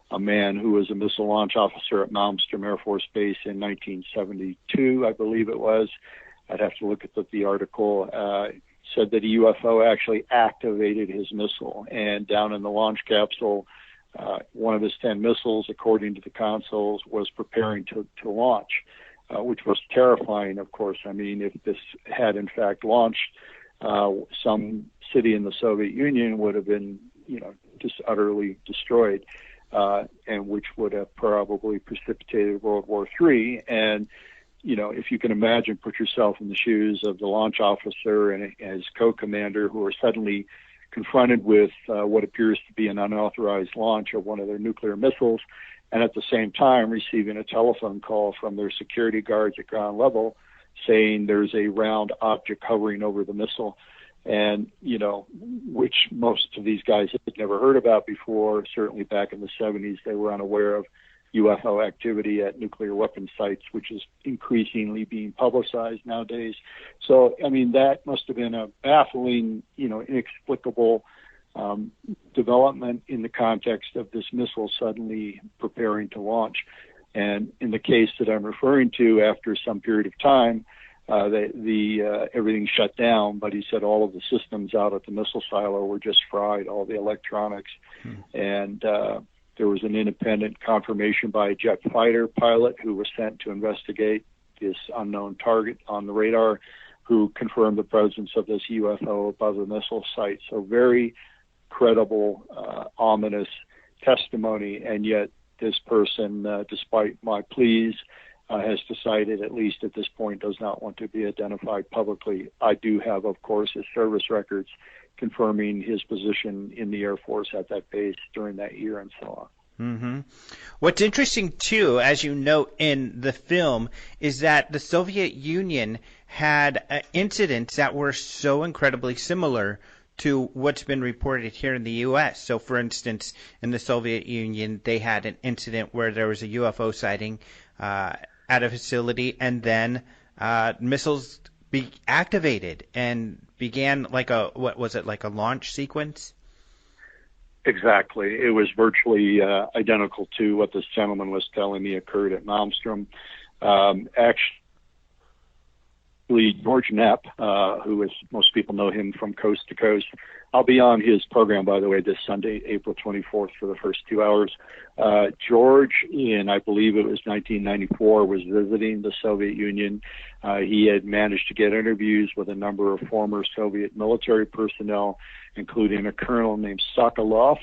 a man who was a missile launch officer at Malmstrom Air Force Base in 1972, I believe it was, I'd have to look at the article, said that a UFO actually activated his missile, and down in the launch capsule, One of his 10 missiles, according to the consuls, was preparing to launch, which was terrifying, of course. I mean, if this had in fact launched, some city in the Soviet Union would have been, just utterly destroyed, and which would have probably precipitated World War III. And, if you can imagine, put yourself in the shoes of the launch officer and his co-commander who are suddenly confronted with what appears to be an unauthorized launch of one of their nuclear missiles, and at the same time receiving a telephone call from their security guards at ground level saying there's a round object hovering over the missile, and, which most of these guys had never heard about before. Certainly back in the 70s, they were unaware of UFO activity at nuclear weapon sites, which is increasingly being publicized nowadays. So, I mean, that must have been a baffling, inexplicable development in the context of this missile suddenly preparing to launch. And in the case that I'm referring to, after some period of time, everything shut down, but he said all of the systems out at the missile silo were just fried, all the electronics. And there was an independent confirmation by a jet fighter pilot who was sent to investigate this unknown target on the radar, who confirmed the presence of this UFO above the missile site. So very credible, ominous testimony, and yet this person, despite my pleas, has decided, at least at this point, does not want to be identified publicly. I do have, of course, his service records confirming his position in the Air Force at that base during that year and so on. Mm-hmm. What's interesting, too, as you note in the film, is that the Soviet Union had incidents that were so incredibly similar to what's been reported here in the U.S. So, for instance, in the Soviet Union, they had an incident where there was a UFO sighting at a facility, and then missiles be activated and began like a launch sequence? Exactly. It was virtually identical to what this gentleman was telling me occurred at Malmstrom. Actually, George Knapp, who, as most people know him from Coast to Coast, I'll be on his program, by the way, this Sunday, April 24th, for the first 2 hours. George, in I believe it was 1994, was visiting the Soviet Union. He had managed to get interviews with a number of former Soviet military personnel, including a colonel named Sokolov.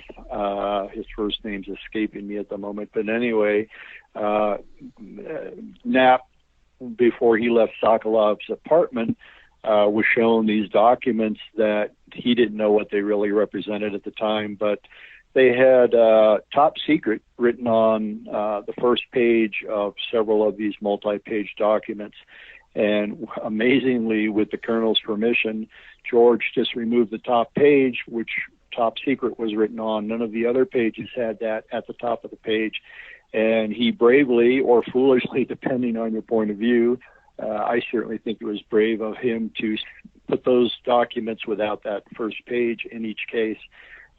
His first name's escaping me at the moment. But anyway, Knapp, before he left Sokolov's apartment, was shown these documents that he didn't know what they really represented at the time, but they had top secret written on the first page of several of these multi-page documents. And amazingly, with the colonel's permission, George just removed the top page, which top secret was written on. None of the other pages had that at the top of the page. And he bravely, or foolishly, depending on your point of view, I certainly think it was brave of him to put those documents without that first page in each case,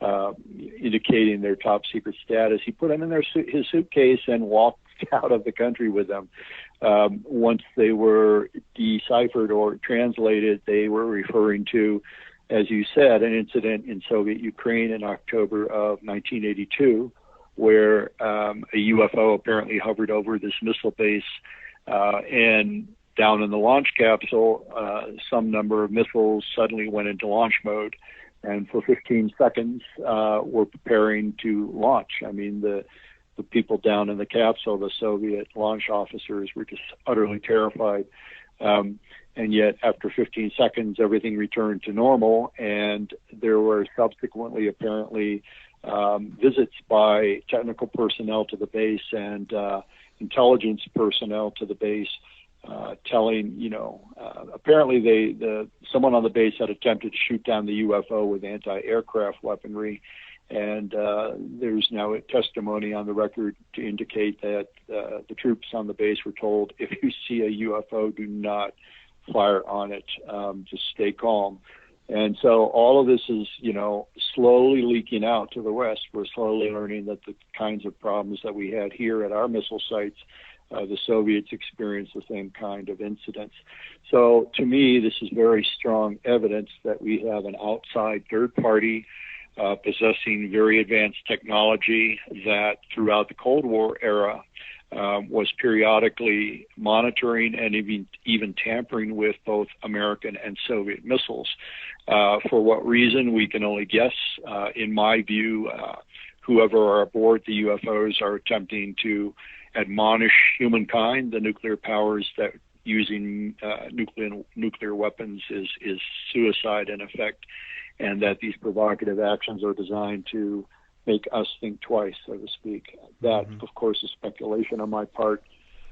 indicating their top secret status. He put them in his suitcase and walked out of the country with them. Once they were deciphered or translated, they were referring to, as you said, an incident in Soviet Ukraine in October of 1982, where a UFO apparently hovered over this missile base, and down in the launch capsule, some number of missiles suddenly went into launch mode, and for 15 seconds were preparing to launch. I mean, the people down in the capsule, the Soviet launch officers, were just utterly terrified. And yet, after 15 seconds, everything returned to normal, and there were subsequently, apparently, visits by technical personnel to the base and intelligence personnel to the base, telling, apparently someone on the base had attempted to shoot down the UFO with anti-aircraft weaponry, and there's now a testimony on the record to indicate that the troops on the base were told, if you see a UFO, do not fire on it, just stay calm. And so all of this is, slowly leaking out to the West. We're slowly learning that the kinds of problems that we had here at our missile sites, the Soviets experienced the same kind of incidents. So to me, this is very strong evidence that we have an outside third party possessing very advanced technology that throughout the Cold War era was periodically monitoring and even tampering with both American and Soviet missiles. For what reason, we can only guess. In my view, whoever are aboard the UFOs are attempting to admonish humankind, the nuclear powers, that using nuclear weapons is suicide in effect, and that these provocative actions are designed to make us think twice, so to speak. That, of course, is speculation on my part,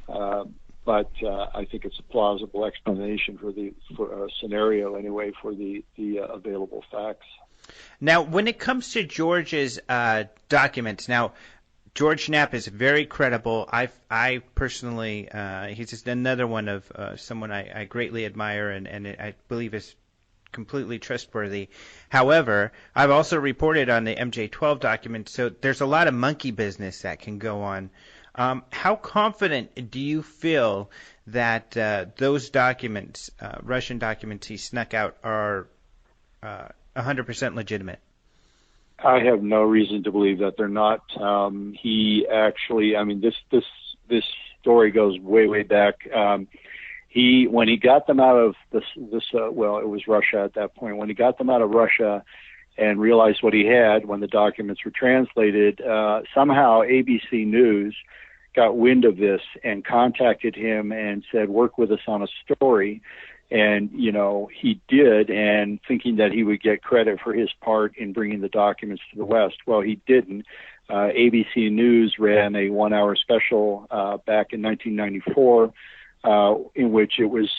but I think it's a plausible explanation for a scenario anyway for the available facts. Now, when it comes to George's documents, now George Knapp is very credible. I personally, he's just another one of someone I greatly admire and I believe is completely trustworthy. However, I've also reported on the MJ-12 documents, so there's a lot of monkey business that can go on. How confident do you feel that those documents, Russian documents he snuck out, are 100% legitimate? I have no reason to believe that they're not. He actually, I mean, this story goes way back. When he got them out of well, it was Russia at that point. When he got them out of Russia and realized what he had when the documents were translated, somehow ABC News got wind of this and contacted him and said, work with us on a story. And, he did, and thinking that he would get credit for his part in bringing the documents to the West. Well, he didn't. ABC News ran a 1-hour special back in 1994 in which it was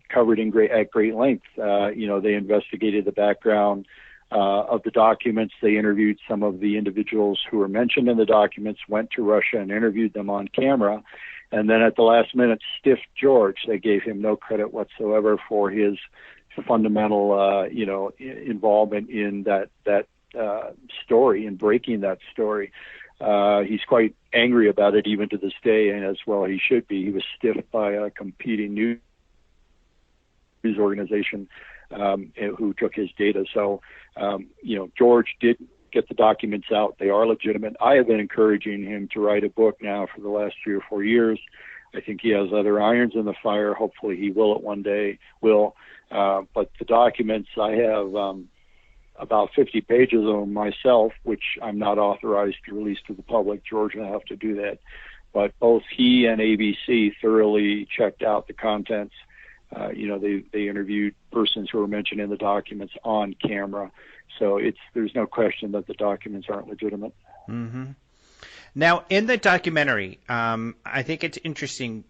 covered at great length. They investigated the background of the documents. They interviewed some of the individuals who were mentioned in the documents, went to Russia and interviewed them on camera. And then at the last minute, stiffed George. They gave him no credit whatsoever for his fundamental, involvement in that story, in breaking that story. He's quite angry about it even to this day, and as well he should be. He was stiffed by a competing news organization who took his data. So, George did get the documents out. They are legitimate. I have been encouraging him to write a book now for the last 3 or 4 years. I think he has other irons in the fire. Hopefully he will at one day. But the documents, I have about 50 pages of them myself, which I'm not authorized to release to the public. George will have to do that. But both he and ABC thoroughly checked out the contents. They interviewed persons who were mentioned in the documents on camera. So there's no question that the documents aren't legitimate. Mm-hmm. Now, in the documentary, I think it's interesting,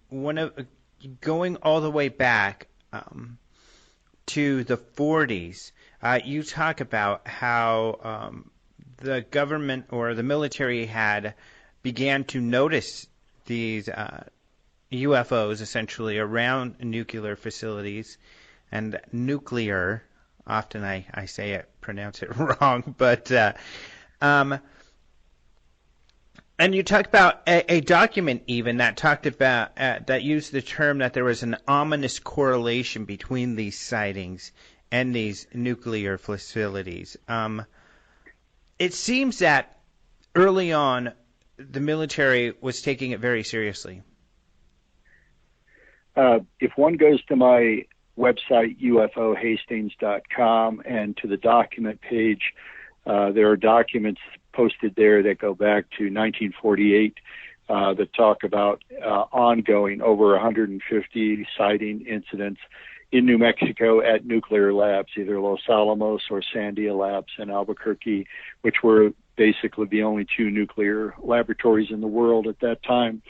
going all the way back to the 40s, you talk about how the government or the military had began to notice these UFOs essentially around nuclear facilities and nuclear. Often I say it, pronounce it wrong, but and you talk about a document even that talked about that used the term that there was an ominous correlation between these sightings and these nuclear facilities. It seems that early on the military was taking it very seriously. If one goes to my website, ufohastings.com, and to the document page, there are documents posted there that go back to 1948 that talk about ongoing over 150 sighting incidents in New Mexico at nuclear labs, either Los Alamos or Sandia Labs in Albuquerque, which were basically the only 2 nuclear laboratories in the world at that time.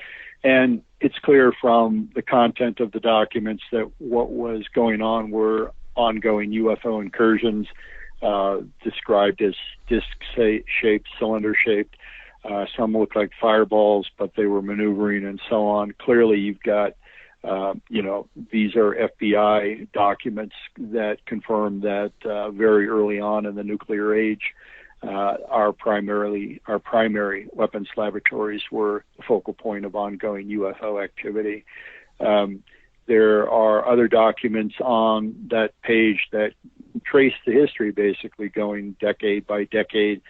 And it's clear from the content of the documents that what was going on were ongoing UFO incursions, described as disc-shaped, cylinder-shaped. Some look like fireballs, but they were maneuvering and so on. Clearly, you've got, these are FBI documents that confirm that very early on in the nuclear age, our primary weapons laboratories were the focal point of ongoing UFO activity. There are other documents on that page that trace the history, basically going decade by decade,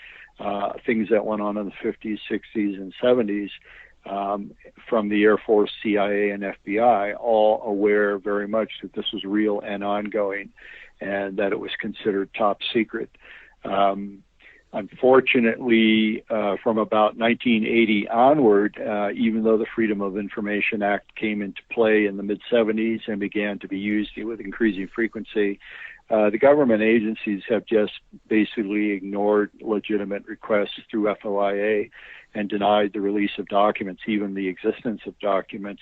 things that went on in the 50s, 60s, and 70s, from the Air Force, CIA, and FBI, all aware very much that this was real and ongoing, and that it was considered top secret. Unfortunately, from about 1980 onward, even though the Freedom of Information Act came into play in the mid-70s and began to be used with increasing frequency, the government agencies have just basically ignored legitimate requests through FOIA and denied the release of documents, even the existence of documents.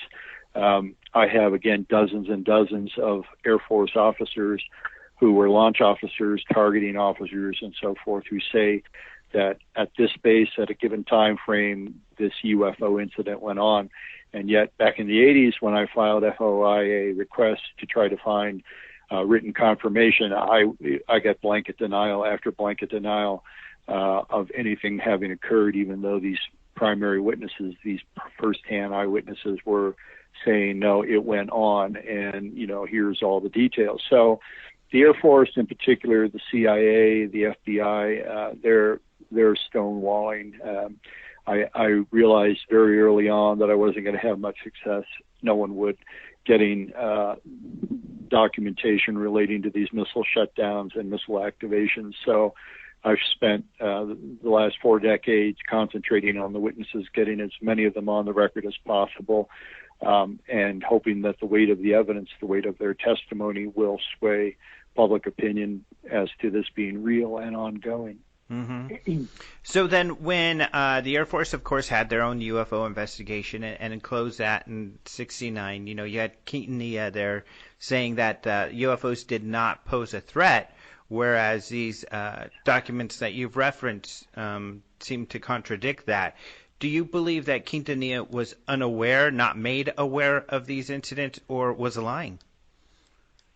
I have, again, dozens and dozens of Air Force officers who were launch officers, targeting officers, and so forth, who say that at this base, at a given time frame, this UFO incident went on. And yet, back in the 80s, when I filed FOIA requests to try to find written confirmation, I got blanket denial after blanket denial of anything having occurred, even though these primary witnesses, these first-hand eyewitnesses, were saying, no, it went on, and, here's all the details. So the Air Force, in particular, the CIA, the FBI, they're stonewalling. I realized very early on that I wasn't going to have much success. No one would, getting documentation relating to these missile shutdowns and missile activations. So I've spent the last 4 decades concentrating on the witnesses, getting as many of them on the record as possible, and hoping that the weight of the evidence, the weight of their testimony, will sway public opinion as to this being real and ongoing. Mm-hmm. So then when the Air Force, of course, had their own UFO investigation and closed that in 1969, you had Quintanilla there saying that UFOs did not pose a threat, whereas these documents that you've referenced seem to contradict that. Do you believe that Quintanilla was unaware, not made aware of these incidents, or was lying?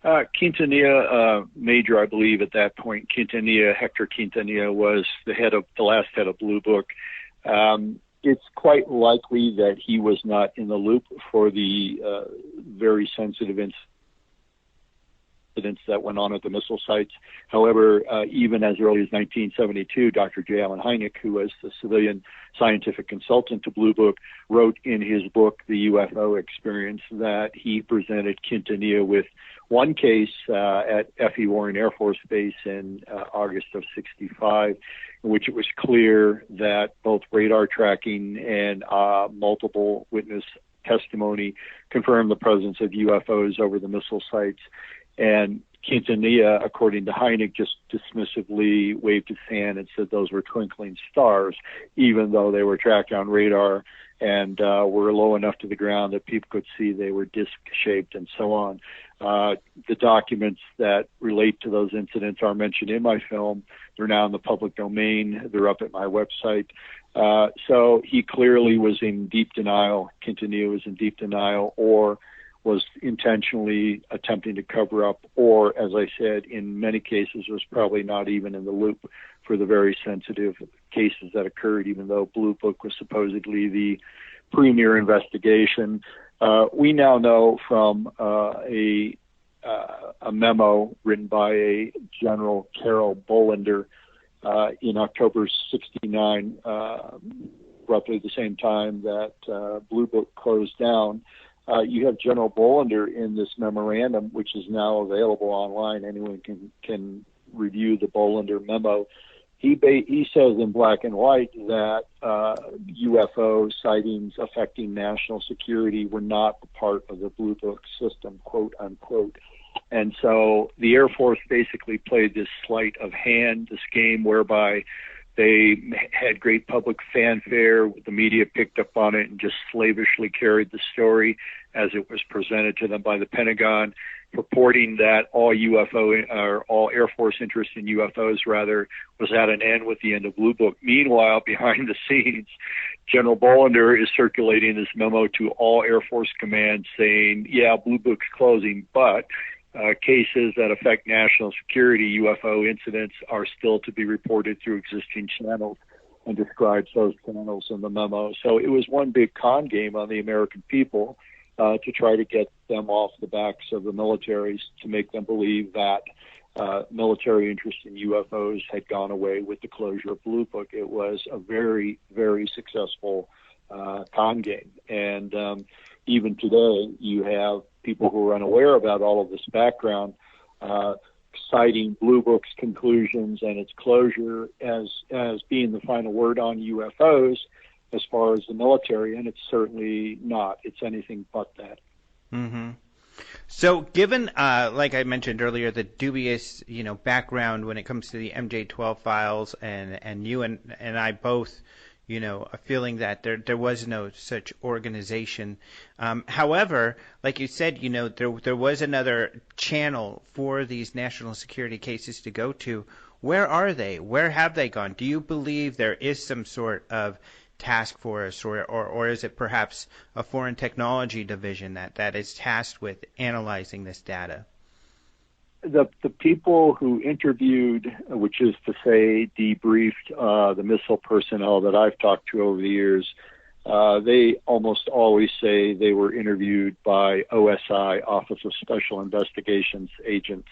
Quintanilla, Major, I believe at that point, Hector Quintanilla, was the last head of Blue Book. It's quite likely that he was not in the loop for the very sensitive incidents that went on at the missile sites. However, even as early as 1972, Dr. J. Allen Hynek, who was the civilian scientific consultant to Blue Book, wrote in his book, The UFO Experience, that he presented Quintanilla with one case at F.E. Warren Air Force Base in August of 1965, in which it was clear that both radar tracking and multiple witness testimony confirmed the presence of UFOs over the missile sites. And Quintanilla, according to Hynek, just dismissively waved his hand and said those were twinkling stars, even though they were tracked on radar and were low enough to the ground that people could see they were disc-shaped and so on. The documents that relate to those incidents are mentioned in my film. They're now in the public domain. They're up at my website. So he clearly was in deep denial. Quintanilla was in deep denial, or was intentionally attempting to cover up, or, as I said, in many cases was probably not even in the loop for the very sensitive cases that occurred, even though Blue Book was supposedly the premier investigation. We now know from a memo written by a General Carol Bolander in October 1969, roughly the same time that Blue Book closed down. You have General Bolander in this memorandum, which is now available online. Anyone can review the Bolander memo. He says in black and white that UFO sightings affecting national security were not a part of the Blue Book system, quote unquote. And so the Air Force basically played this sleight of hand, this game whereby they had great public fanfare. The media picked up on it and just slavishly carried the story as it was presented to them by the Pentagon, purporting that all Air Force interest in UFOs, rather, was at an end with the end of Blue Book. Meanwhile, behind the scenes, General Bolander is circulating this memo to all Air Force commands saying, yeah, Blue Book's closing, but cases that affect national security, UFO incidents, are still to be reported through existing channels, and describes those channels in the memo. So it was one big con game on the American people to try to get them off the backs of the militaries, to make them believe that military interest in UFOs had gone away with the closure of Blue Book. It was a very, very successful con game. And even today, you have people who are unaware about all of this background citing Blue Book's conclusions and its closure as being the final word on UFOs as far as the military, and it's certainly not. It's anything but that. Mm-hmm. So given, like I mentioned earlier, the dubious, background when it comes to the MJ12 files, and you and I both, a feeling that there was no such organization. However, like you said, there was another channel for these national security cases to go to. Where are they? Where have they gone? Do you believe there is some sort of task force, or is it perhaps a foreign technology division that is tasked with analyzing this data? The people who interviewed, which is to say debriefed the missile personnel that I've talked to over the years, they almost always say they were interviewed by OSI, Office of Special Investigations agents.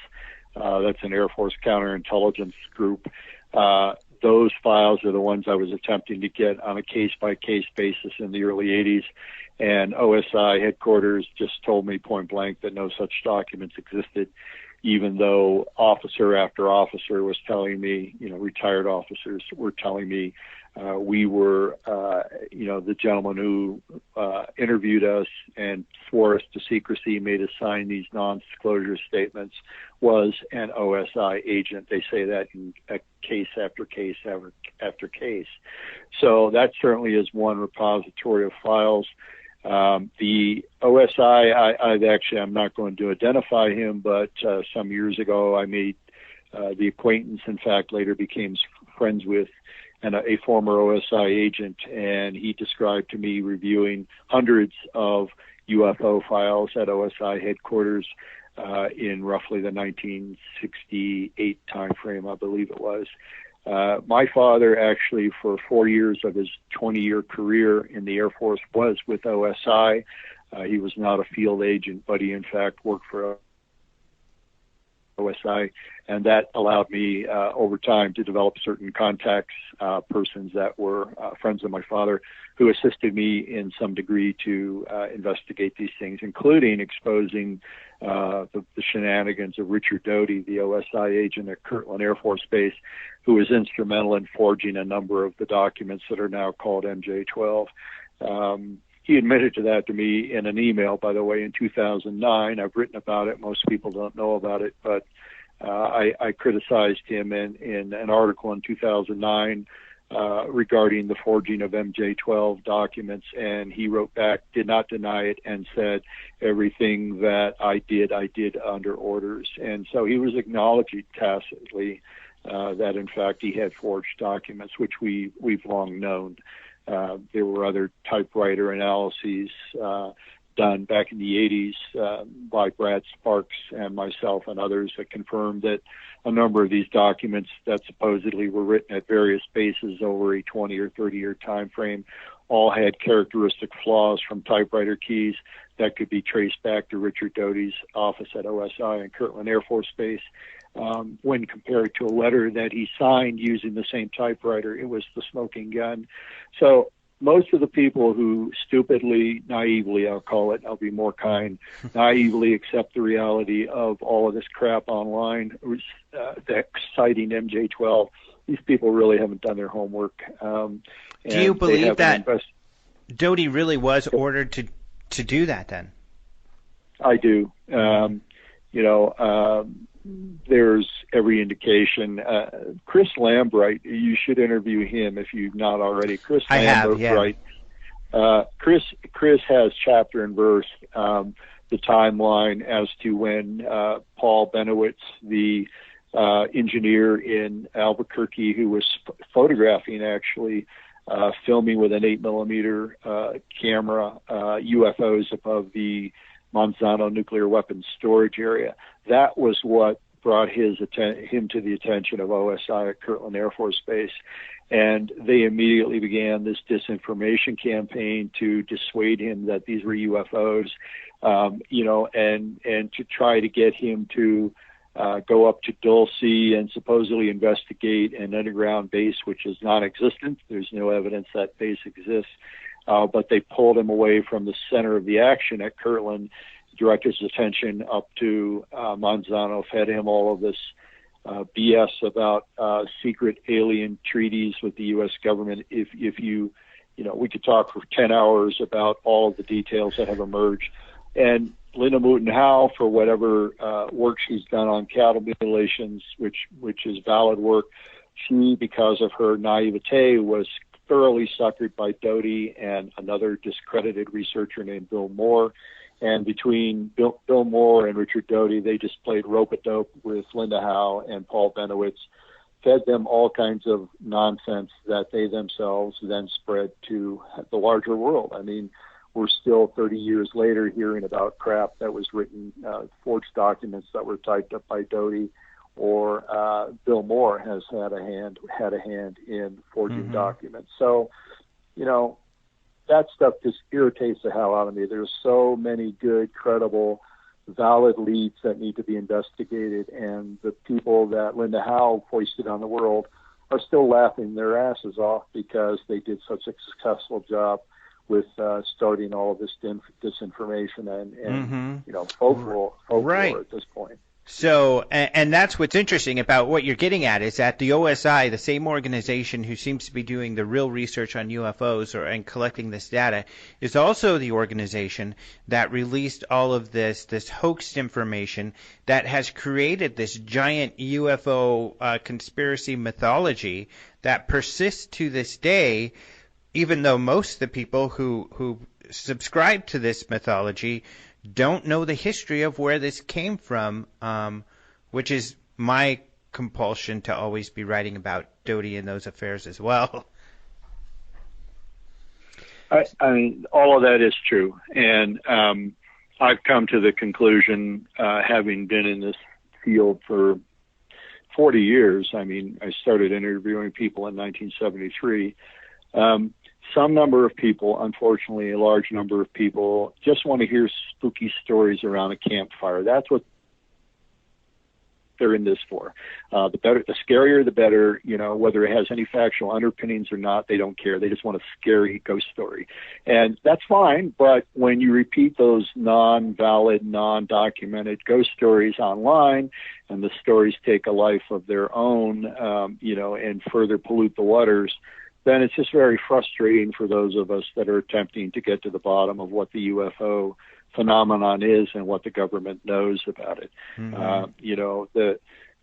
That's an Air Force counterintelligence group. Those files are the ones I was attempting to get on a case-by-case basis in the early 80s, and OSI headquarters just told me point blank that no such documents existed, even though officer after officer was telling me, retired officers were telling me we were, the gentleman who interviewed us and swore us to secrecy, made us sign these non-disclosure statements, was an OSI agent. They say that in case after case after case. So that certainly is one repository of files. The OSI, I'm not going to identify him, but some years ago I made the acquaintance, in fact, later became friends with a former OSI agent, and he described to me reviewing hundreds of UFO files at OSI headquarters in roughly the 1968 timeframe, I believe it was. My father actually, for 4 years of his 20-year career in the Air Force, was with OSI. He was not a field agent, but he in fact worked for OSI, and that allowed me over time to develop certain contacts, persons that were friends of my father, who assisted me in some degree to investigate these things, including exposing the shenanigans of Richard Doty, the OSI agent at Kirtland Air Force Base, who was instrumental in forging a number of the documents that are now called MJ12. He admitted to that to me in an email, by the way, in 2009. I've written about it. Most people don't know about it, but I criticized him in an article in 2009 regarding the forging of MJ12 documents, and he wrote back, did not deny it, and said everything that I did under orders. And so he was acknowledging tacitly that, in fact, he had forged documents, which we've long known. There were other typewriter analyses done back in the 80s by Brad Sparks and myself and others that confirmed that a number of these documents that supposedly were written at various bases over a 20 or 30-year time frame all had characteristic flaws from typewriter keys that could be traced back to Richard Doty's office at OSI and Kirtland Air Force Base. When compared to a letter that he signed using the same typewriter, it was the smoking gun. So most of the people who stupidly, naively, I'll call it, I'll be more kind, naively accept the reality of all of this crap online, that citing MJ12, these people really haven't done their homework. Do you believe that Doty really was ordered to do that then? I do. There's every indication. Chris Lambright, you should interview him if you've not already. Chris Lambright. Chris has chapter and verse, the timeline as to when Paul Benowitz, the engineer in Albuquerque, who was photographing actually, filming with an 8mm camera UFOs above the Monsanto nuclear weapons storage area. That was what brought him to the attention of OSI at Kirtland Air Force Base. And they immediately began this disinformation campaign to dissuade him that these were UFOs, and to try to get him to go up to Dulce and supposedly investigate an underground base, which is non-existent. There's no evidence that base exists. But they pulled him away from the center of the action at Kirtland, directed his attention up to Manzano, fed him all of this BS about secret alien treaties with the U.S. government. If you we could talk for 10 hours about all of the details that have emerged. And Linda Moulton Howe, for whatever work she's done on cattle mutilations, which is valid work, she, because of her naivete, was thoroughly suckered by Doty and another discredited researcher named Bill Moore. And between Bill Moore and Richard Doty, they just played rope-a-dope with Linda Howe and Paul Benowitz, fed them all kinds of nonsense that they themselves then spread to the larger world. I mean, we're still 30 years later hearing about crap that was written, forged documents that were typed up by Doty, or Bill Moore has had a hand in forging documents. So, that stuff just irritates the hell out of me. There's so many good, credible, valid leads that need to be investigated, and the people that Linda Howe foisted on the world are still laughing their asses off because they did such a successful job with starting all of this disinformation and folklore at this point. So, and that's what's interesting about what you're getting at, is that the OSI, the same organization who seems to be doing the real research on UFOs and collecting this data, is also the organization that released all of this hoaxed information that has created this giant UFO conspiracy mythology that persists to this day, even though most of the people who subscribe to this mythology don't know the history of where this came from, which is my compulsion to always be writing about Doty and those affairs as well. I mean, all of that is true. And I've come to the conclusion, having been in this field for 40 years, I mean, I started interviewing people in 1973, some number of people, unfortunately, a large number of people, just want to hear spooky stories around a campfire. That's what they're in this for. The scarier, the better. Whether it has any factual underpinnings or not, they don't care. They just want a scary ghost story, and that's fine. But when you repeat those non-valid, non-documented ghost stories online, and the stories take a life of their own, and further pollute the waters, then it's just very frustrating for those of us that are attempting to get to the bottom of what the UFO phenomenon is and what the government knows about it.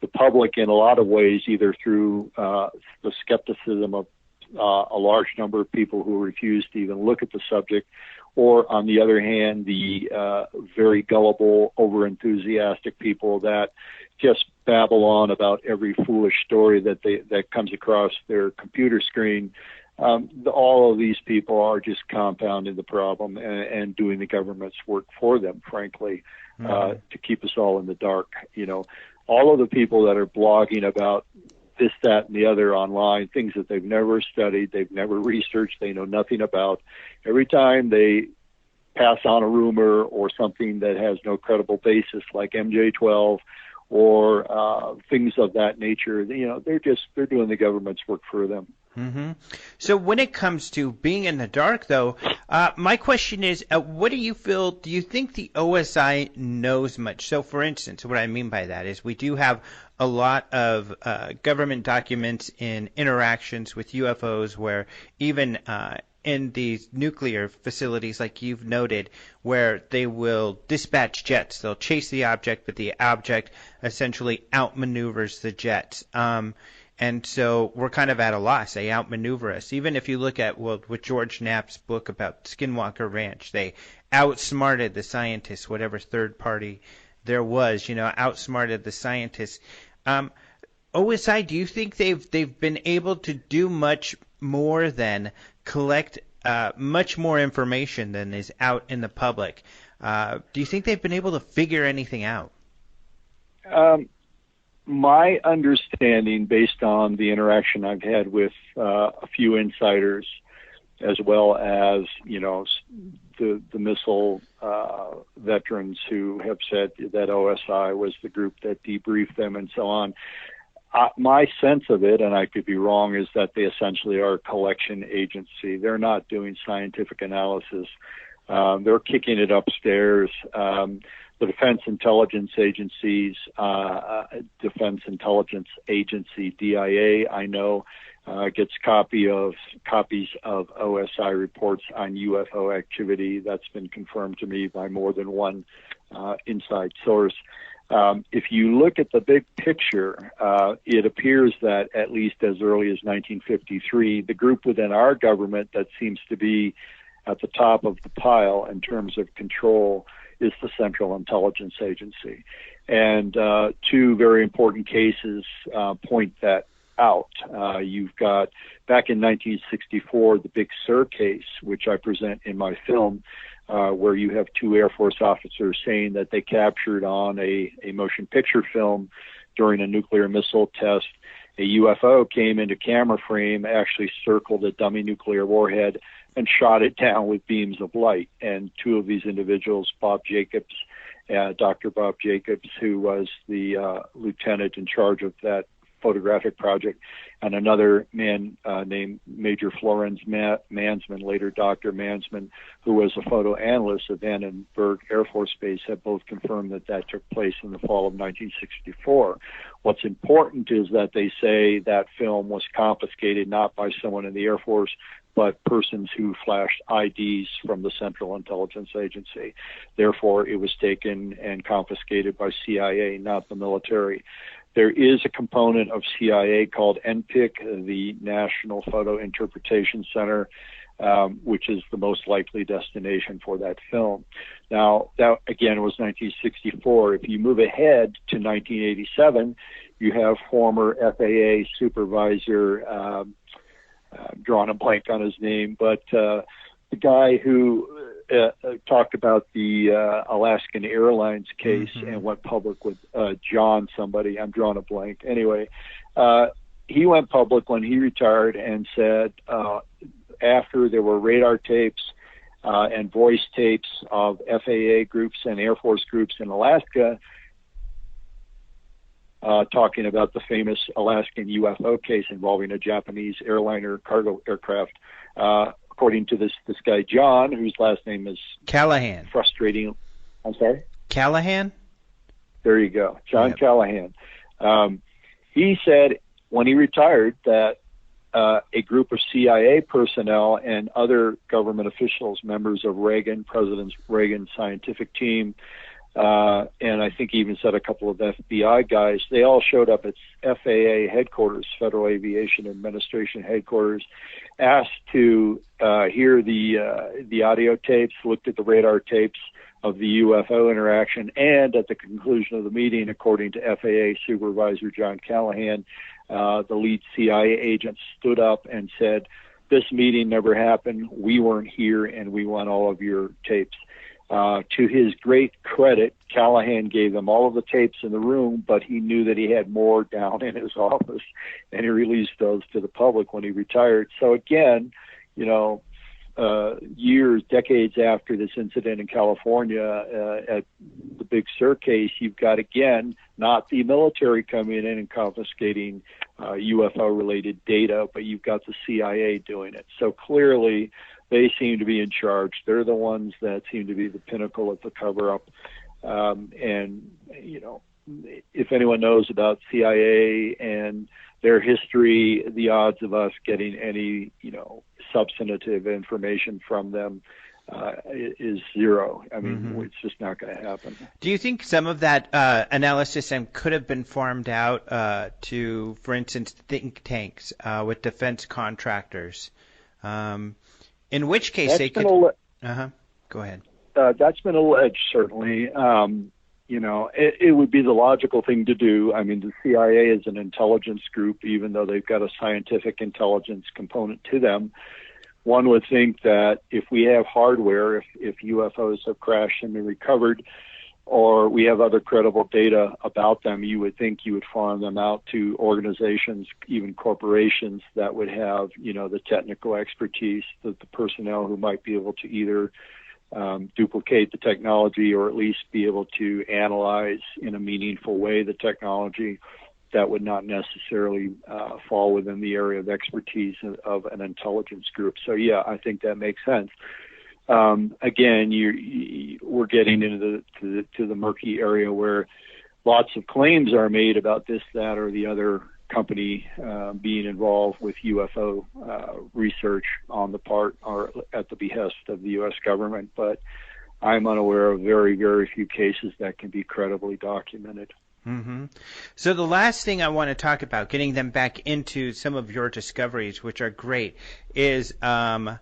The public, in a lot of ways, either through the skepticism of a large number of people who refuse to even look at the subject, or on the other hand, the very gullible, over-enthusiastic people that just babble on about every foolish story that comes across their computer screen. All of these people are just compounding the problem and doing the government's work for them, frankly, to keep us all in the dark. All of the people that are blogging about this, that, and the other online, things that they've never studied, they've never researched, they know nothing about. Every time they pass on a rumor or something that has no credible basis, like MJ-12 or things of that nature, they're doing the government's work for them. So when it comes to being in the dark, though, my question is, what do you feel? Do you think the OSI knows much? So, for instance, what I mean by that is we do have a lot of government documents in interactions with UFOs where even in these nuclear facilities, like you've noted, where they will dispatch jets. They'll chase the object, but the object essentially outmaneuvers the jets. And so we're kind of at a loss. They outmaneuver us. Even if you look at with George Knapp's book about Skinwalker Ranch, they outsmarted the scientists, whatever third party there was, outsmarted the scientists. OSI, do you think they've been able to do much more than collect much more information than is out in the public? Do you think they've been able to figure anything out? My understanding, based on the interaction I've had with a few insiders, as well as the missile veterans who have said that OSI was the group that debriefed them and so on. My sense of it, and I could be wrong, is that they essentially are a collection agency. They're not doing scientific analysis. They're kicking it upstairs. The Defense Intelligence Agency's Defense Intelligence Agency, DIA, I know, gets copies of OSI reports on UFO activity. That's been confirmed to me by more than one inside source. If you look at the big picture, it appears that at least as early as 1953, the group within our government that seems to be at the top of the pile in terms of control is the Central Intelligence Agency. And two very important cases point that out. You've got, back in 1964, the Big Sur case, which I present in my film, where you have two Air Force officers saying that they captured on a motion picture film during a nuclear missile test, a UFO came into camera frame, actually circled a dummy nuclear warhead, and shot it down with beams of light. And two of these individuals, Bob Jacobs, Dr. Bob Jacobs, who was the lieutenant in charge of that photographic project, and another man named Major Florence Mansman, later Dr. Mansman, who was a photo analyst at Vandenberg Air Force Base, have both confirmed that that took place in the fall of 1964. What's important is that they say that film was confiscated not by someone in the Air Force, but persons who flashed IDs from the Central Intelligence Agency. Therefore, it was taken and confiscated by CIA, not the military. There is a component of CIA called NPIC, the National Photo Interpretation Center, which is the most likely destination for that film. Now, that, again, was 1964. If you move ahead to 1987, you have former FAA supervisor, I'm drawing a blank on his name, but the guy who talked about the Alaskan Airlines case and went public with John somebody. I'm drawing a blank. Anyway, he went public when he retired and said after there were radar tapes and voice tapes of FAA groups and Air Force groups in Alaska talking about the famous Alaskan UFO case involving a Japanese airliner cargo aircraft. According to this guy, John, whose last name is Callahan. Frustrating. I'm sorry? Callahan? There you go. John Callahan. He said when he retired that a group of CIA personnel and other government officials, members of President Reagan's scientific team, and I think he even said a couple of FBI guys, they all showed up at FAA headquarters, Federal Aviation Administration headquarters, asked to hear the audio tapes, looked at the radar tapes of the UFO interaction, and at the conclusion of the meeting, according to FAA Supervisor John Callahan, the lead CIA agent stood up and said, "This meeting never happened. We weren't here, and we want all of your tapes." To his great credit, Callahan gave them all of the tapes in the room, but he knew that he had more down in his office, and he released those to the public when he retired. So again, you know, years, decades after this incident in California at the Big Sur case, you've got, again, not the military coming in and confiscating UFO-related data, but you've got the CIA doing it. So clearly, they seem to be in charge. They're the ones that seem to be the pinnacle of the cover-up. And, you know, if anyone knows about CIA and their history, the odds of us getting any, you know, substantive information from them is zero. I mean, it's just not going to happen. Do you think some of that analysis could have been farmed out to, for instance, think tanks with defense contractors? In which case they could... Go ahead. That's been alleged, certainly. You know, it would be the logical thing to do. I mean, the CIA is an intelligence group, even though they've got a scientific intelligence component to them. One would think that if we have hardware, if UFOs have crashed and been recovered, or we have other credible data about them, you would think you would farm them out to organizations, even corporations that would have, you know, the technical expertise, the personnel who might be able to either duplicate the technology, or at least be able to analyze in a meaningful way the technology that would not necessarily fall within the area of expertise of an intelligence group. So yeah, I think that makes sense. Again, we're getting into the murky area where lots of claims are made about this, that, or the other company being involved with UFO research on the part or at the behest of the U.S. government, but I'm unaware of very, very few cases that can be credibly documented. Mm-hmm. So the last thing I want to talk about, getting them back into some of your discoveries, which are great, is the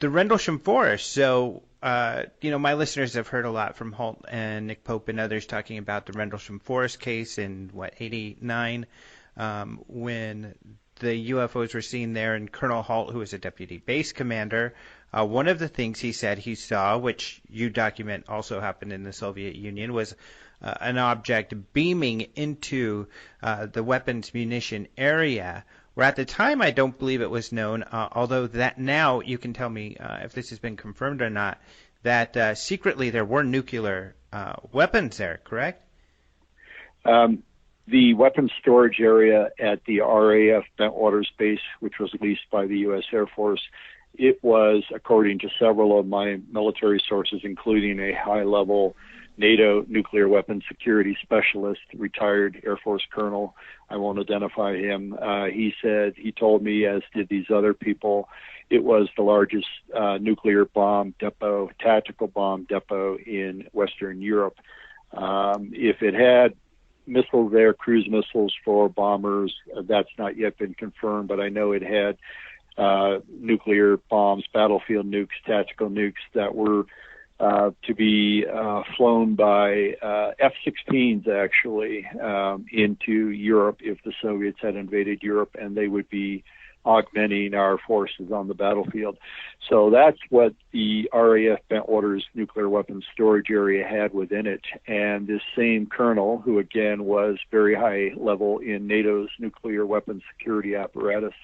Rendlesham Forest. So, my listeners have heard a lot from Holt and Nick Pope and others talking about the Rendlesham Forest case in, 89, when the UFOs were seen there, and Colonel Holt, who was a deputy base commander, one of the things he said he saw, which you document also happened in the Soviet Union, was an object beaming into the weapons munition area, where at the time I don't believe it was known, although that now you can tell me if this has been confirmed or not, that secretly there were nuclear weapons there, correct? The weapons storage area at the RAF Bentwaters Base, which was leased by the U.S. Air Force, it was, according to several of my military sources, including a high-level NATO nuclear weapons security specialist, retired Air Force colonel. I won't identify him. He told me, as did these other people, it was the largest nuclear bomb depot, tactical bomb depot in Western Europe. If it had missiles there, cruise missiles for bombers, that's not yet been confirmed, but I know it had nuclear bombs, battlefield nukes, tactical nukes that were to be flown by F-16s, actually, into Europe if the Soviets had invaded Europe, and they would be augmenting our forces on the battlefield. So that's what the RAF Bentwaters nuclear weapons storage area had within it. And this same colonel, who again was very high level in NATO's nuclear weapons security apparatus,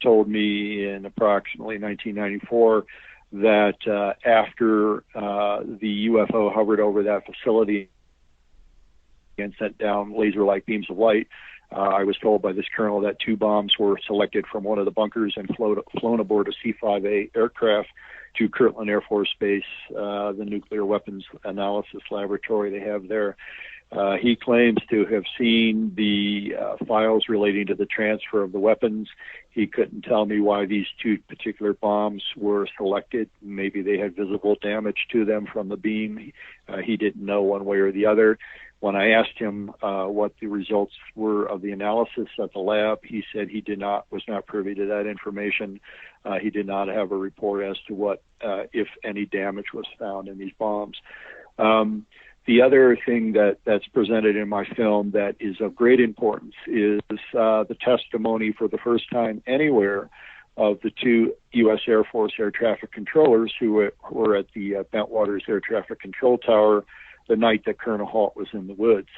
told me in approximately 1994 that after the UFO hovered over that facility and sent down laser-like beams of light, I was told by this colonel that 2 bombs were selected from one of the bunkers and flown aboard a C-5A aircraft to Kirtland Air Force Base, the nuclear weapons analysis laboratory they have there. He claims to have seen the files relating to the transfer of the weapons. He couldn't tell me why these 2 particular bombs were selected. Maybe they had visible damage to them from the beam. He didn't know one way or the other. When I asked him what the results were of the analysis at the lab, he said he was not privy to that information. He did not have a report as to what, if any, damage was found in these bombs. The other thing that's presented in my film that is of great importance is the testimony for the first time anywhere of the 2 U.S. Air Force air traffic controllers who were at the Bentwaters Air Traffic Control Tower the night that Colonel Holt was in the woods.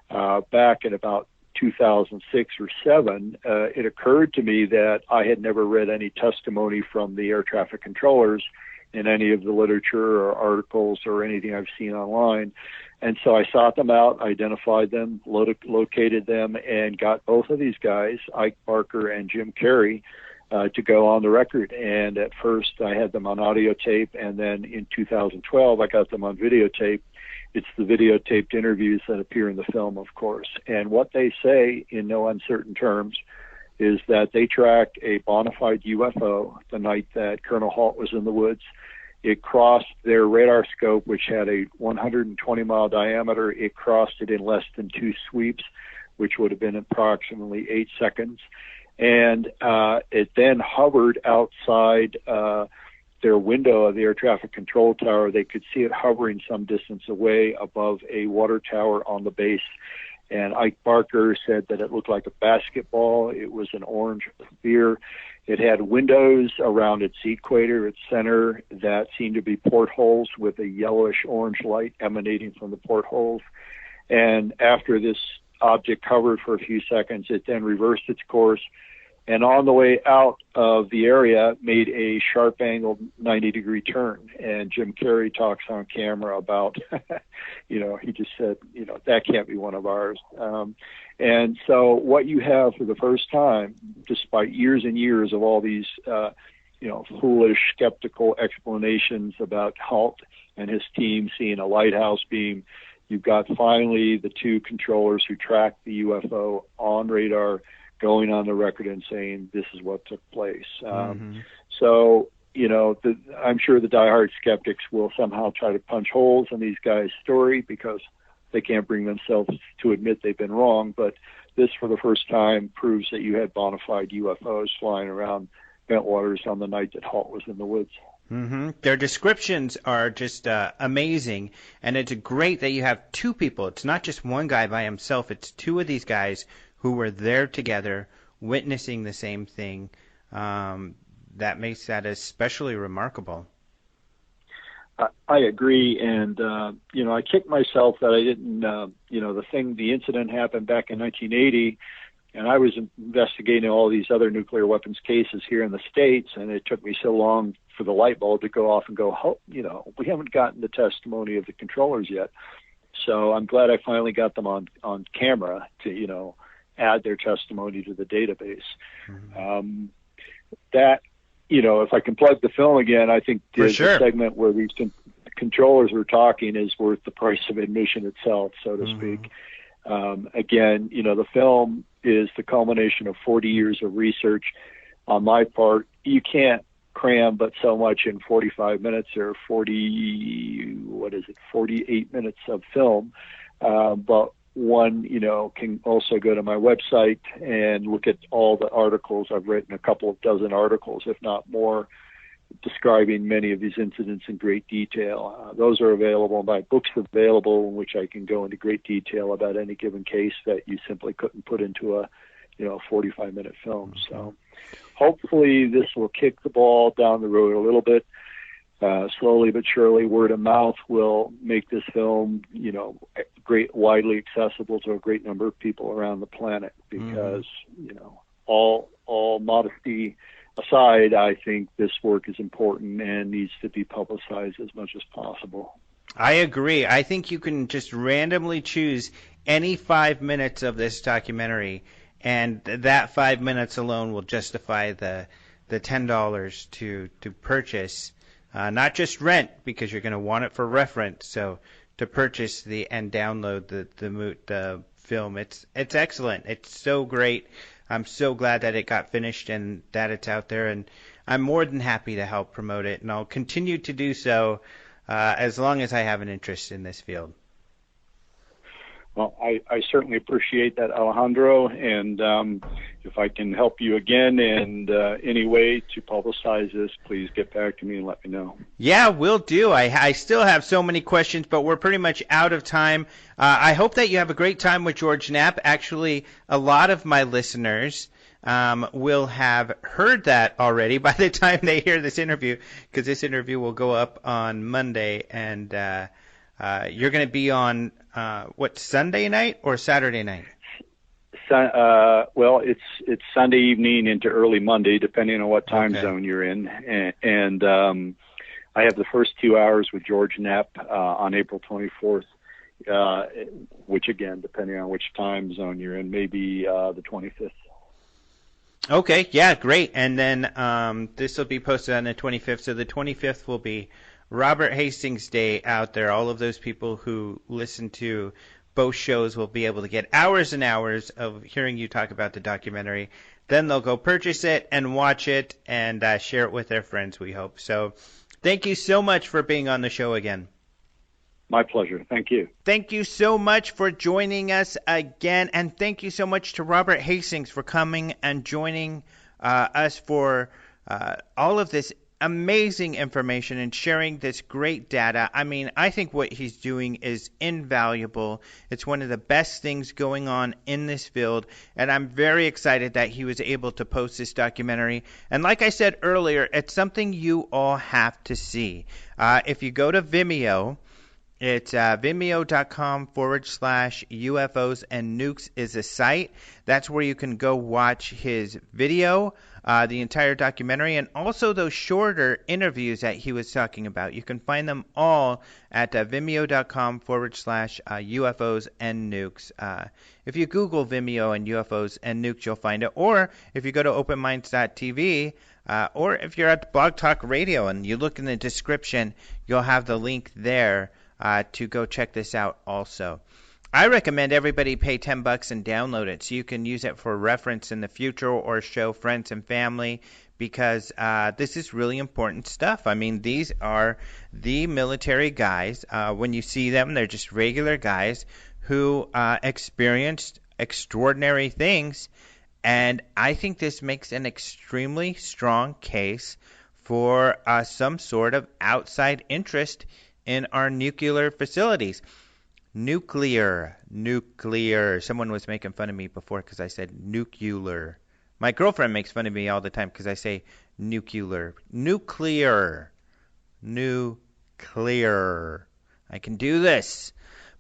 Back in about 2006 or 7, it occurred to me that I had never read any testimony from the air traffic controllers in any of the literature or articles or anything I've seen online. And so I sought them out, identified them, located them, and got both of these guys, Ike Barker and Jim Carey, to go on the record. And at first I had them on audio tape, and then in 2012 I got them on videotape. It's the videotaped interviews that appear in the film, of course. And what they say in no uncertain terms is that they tracked a bona fide UFO the night that Colonel Holt was in the woods. It crossed their radar scope, which had a 120-mile diameter. It crossed it in less than 2 sweeps, which would have been approximately 8 seconds. And it then hovered outside their window of the air traffic control tower. They could see it hovering some distance away above a water tower on the base. And Ike Barker said that it looked like a basketball. It was an orange sphere. It had windows around its equator, its center, that seemed to be portholes with a yellowish-orange light emanating from the portholes. And after this object hovered for a few seconds, it then reversed its course, and on the way out of the area made a sharp angled 90-degree turn. And Jim Carrey talks on camera about, he just said, that can't be one of ours. And so what you have for the first time, despite years and years of all these, foolish, skeptical explanations about Halt and his team seeing a lighthouse beam, you've got finally the two controllers who tracked the UFO on radar going on the record and saying this is what took place. So, I'm sure the diehard skeptics will somehow try to punch holes in these guys' story because they can't bring themselves to admit they've been wrong. But this, for the first time, proves that you had bona fide UFOs flying around Bentwaters on the night that Halt was in the woods. Their descriptions are just amazing, and it's great that you have two people. It's not just one guy by himself. It's two of these guys who were there together witnessing the same thing. That makes that especially remarkable. I agree, and I kicked myself that I didn't. The incident happened back in 1980, and I was investigating all these other nuclear weapons cases here in the States, and it took me so long for the light bulb to go off and go, we haven't gotten the testimony of the controllers yet. So I'm glad I finally got them on camera to add their testimony to the database. If I can plug the film again, I think the segment where these controllers were talking is worth the price of admission itself, so to speak. Again, the film is the culmination of 40 years of research on my part. You can't cram but so much in 45 minutes or 48 minutes of film. But one, can also go to my website and look at all the articles. I've written a couple of dozen articles, if not more, describing many of these incidents in great detail. Those are available. My book's available, in which I can go into great detail about any given case that you simply couldn't put into a 45-minute film. So hopefully this will kick the ball down the road a little bit. Slowly but surely, word of mouth will make this film, widely accessible to a great number of people around the planet. Because, all modesty aside, I think this work is important and needs to be publicized as much as possible. I agree. I think you can just randomly choose any 5 minutes of this documentary, and that 5 minutes alone will justify the $10 to purchase. Not just rent, because you're going to want it for reference. So to purchase and download the film, it's excellent. It's so great. I'm so glad that it got finished and that it's out there. And I'm more than happy to help promote it, and I'll continue to do so as long as I have an interest in this field. Well, I certainly appreciate that, Alejandro, and if I can help you again in any way to publicize this, please get back to me and let me know. Yeah, will do. I still have so many questions, but we're pretty much out of time. I hope that you have a great time with George Knapp. Actually, a lot of my listeners will have heard that already by the time they hear this interview, because this interview will go up on Monday, and you're going to be on Sunday night or Saturday night? Well, it's Sunday evening into early Monday, depending on what time zone you're in. And I have the first 2 hours with George Knapp on April 24th, which, again, depending on which time zone you're in, maybe the 25th. Okay, yeah, great. And then this will be posted on the 25th. So the 25th will be Robert Hastings Day out there. All of those people who listen to both shows will be able to get hours and hours of hearing you talk about the documentary. Then they'll go purchase it and watch it and share it with their friends, we hope. So thank you so much for being on the show again. My pleasure. Thank you. Thank you so much for joining us again. And thank you so much to Robert Hastings for coming and joining us for all of this amazing information and sharing this great data. I mean, I think what he's doing is invaluable. It's one of the best things going on in this field, and I'm very excited that he was able to post this documentary. And like I said earlier, it's something you all have to see. If you go to Vimeo It's vimeo.com/UFOs and Nukes is a site. That's where you can go watch his video, the entire documentary, and also those shorter interviews that he was talking about. You can find them all at vimeo.com/UFOs and Nukes. If you Google Vimeo and UFOs and Nukes, you'll find it. Or if you go to openminds.tv, or if you're at Blog Talk Radio and you look in the description, you'll have the link there to go check this out also. I recommend everybody pay $10 and download it so you can use it for reference in the future or show friends and family, because this is really important stuff. I mean, these are the military guys. When you see them, they're just regular guys who experienced extraordinary things, and I think this makes an extremely strong case for some sort of outside interest in our nuclear facilities. Nuclear. Someone was making fun of me before because I said nuclear. My girlfriend makes fun of me all the time because I say nuclear. Nuclear. I can do this.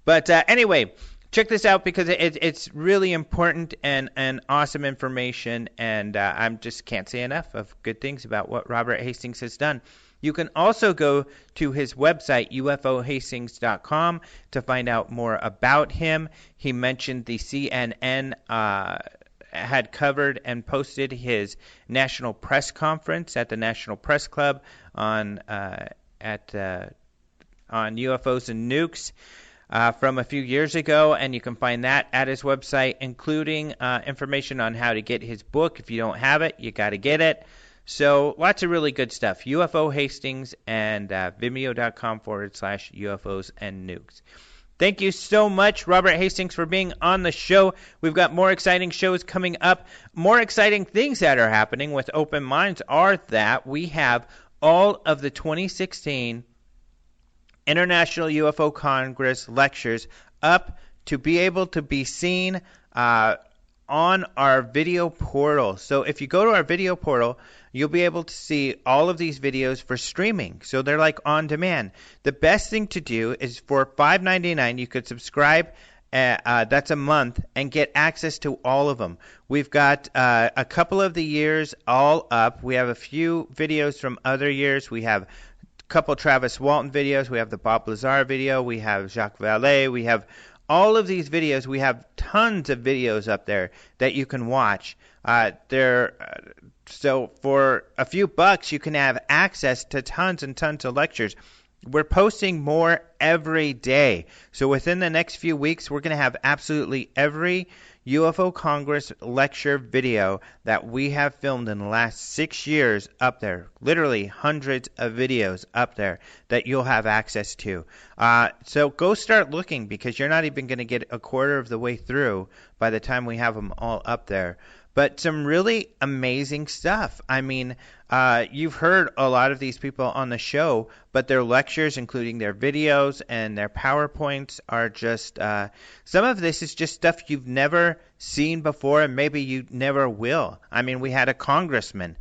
But anyway, check this out because it's really important and awesome information, and I just can't say enough of good things about what Robert Hastings has done. You can also go to his website, ufohastings.com, to find out more about him. He mentioned the CNN had covered and posted his national press conference at the National Press Club on UFOs and Nukes from a few years ago, and you can find that at his website, including information on how to get his book. If you don't have it, you got to get it. So lots of really good stuff. UFO Hastings and vimeo.com/UFOs and Nukes. Thank you so much, Robert Hastings, for being on the show. We've got more exciting shows coming up. More exciting things that are happening with Open Minds are that we have all of the 2016 International UFO Congress lectures up to be able to be seen on our video portal. So if you go to our video portal, you'll be able to see all of these videos for streaming. So they're like on demand. The best thing to do is for $5.99, you could subscribe. That's a month, and get access to all of them. We've got a couple of the years all up. We have a few videos from other years. We have a couple Travis Walton videos. We have the Bob Lazar video. We have Jacques Vallée. We have all of these videos. We have tons of videos up there that you can watch. So for a few bucks, you can have access to tons and tons of lectures. We're posting more every day. So within the next few weeks, we're going to have absolutely every UFO Congress lecture video that we have filmed in the last 6 years up there. Literally hundreds of videos up there that you'll have access to. So go start looking, because you're not even going to get a quarter of the way through by the time we have them all up there. But some really amazing stuff. I mean, you've heard a lot of these people on the show, but their lectures, including their videos and their PowerPoints, are just some of this is just stuff you've never seen before, and maybe you never will. I mean, we had a congressman,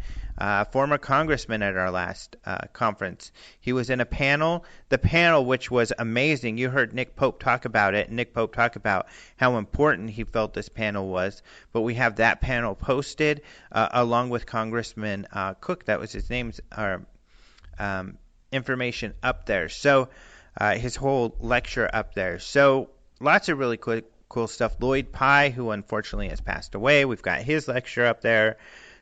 former congressman at our last conference. He was in a panel, the panel which was amazing. You heard Nick Pope talk about it. Nick Pope talk about how important he felt this panel was. But we have that panel posted along with Congressman Cook. That was his name's information up there. So his whole lecture up there. So lots of really cool stuff. Lloyd Pye, who unfortunately has passed away, we've got his lecture up there.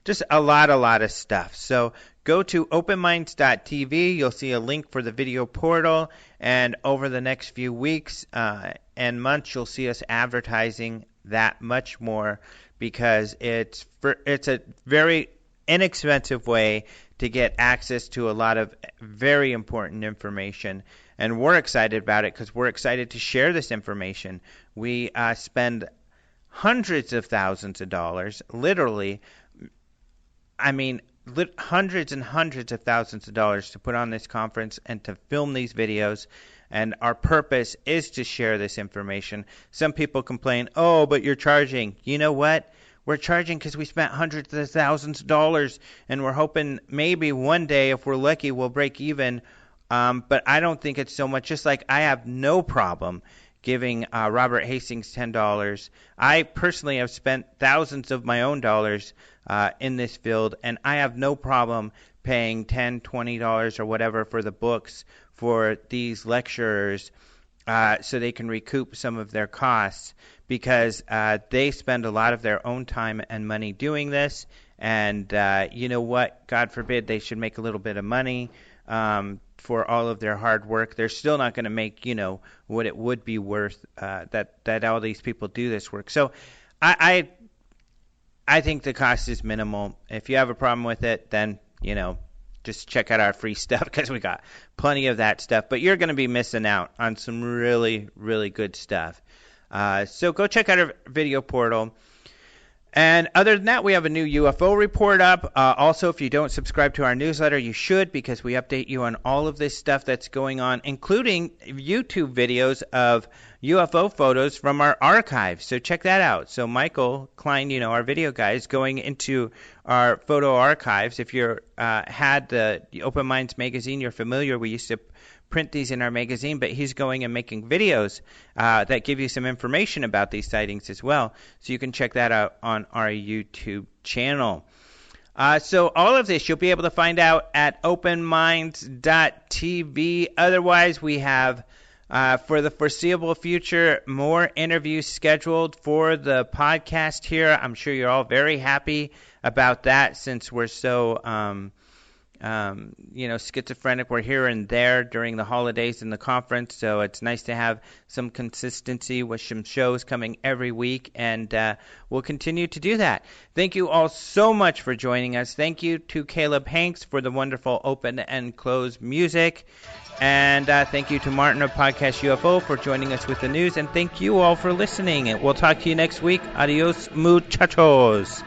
Just a lot of stuff. So go to openminds.tv. You'll see a link for the video portal. And over the next few weeks and months, you'll see us advertising that much more, because it's a very inexpensive way to get access to a lot of very important information. And we're excited about it because we're excited to share this information. We spend hundreds of thousands of dollars, literally. I mean, hundreds and hundreds of thousands of dollars to put on this conference and to film these videos. And our purpose is to share this information. Some people complain, oh, but you're charging. You know what? We're charging because we spent hundreds of thousands of dollars, and we're hoping maybe one day, if we're lucky, we'll break even But I don't think it's so much. Just like I have no problem giving Robert Hastings $10. I personally have spent thousands of my own dollars in this field, and I have no problem paying $10, $20 or whatever for the books for these lecturers so they can recoup some of their costs, because they spend a lot of their own time and money doing this. And you know what? God forbid they should make a little bit of money for all of their hard work. They're still not going to make, what it would be worth that all these people do this work. So I think the cost is minimal. If you have a problem with it, then, just check out our free stuff, because we got plenty of that stuff. But you're going to be missing out on some really, really good stuff. So go check out our video portal. And other than that, we have a new UFO report up. Also, if you don't subscribe to our newsletter, you should, because we update you on all of this stuff that's going on, including YouTube videos of UFO photos from our archives. So check that out. So Michael Klein, our video guy, is going into our photo archives. If you had the Open Minds magazine, you're familiar. We used to print these in our magazine, but he's going and making videos that give you some information about these sightings as well. So you can check that out on our YouTube channel. So all of this you'll be able to find out at openminds.tv. Otherwise, we have, for the foreseeable future, more interviews scheduled for the podcast here. I'm sure you're all very happy about that, since we're so schizophrenic. We're here and there during the holidays and the conference, so it's nice to have some consistency with some shows coming every week, and we'll continue to do that. Thank you all so much for joining us. Thank you to Caleb Hanks for the wonderful open and closed music, and thank you to Martin of Podcast UFO for joining us with the news, and thank you all for listening, and we'll talk to you next week. Adios, muchachos.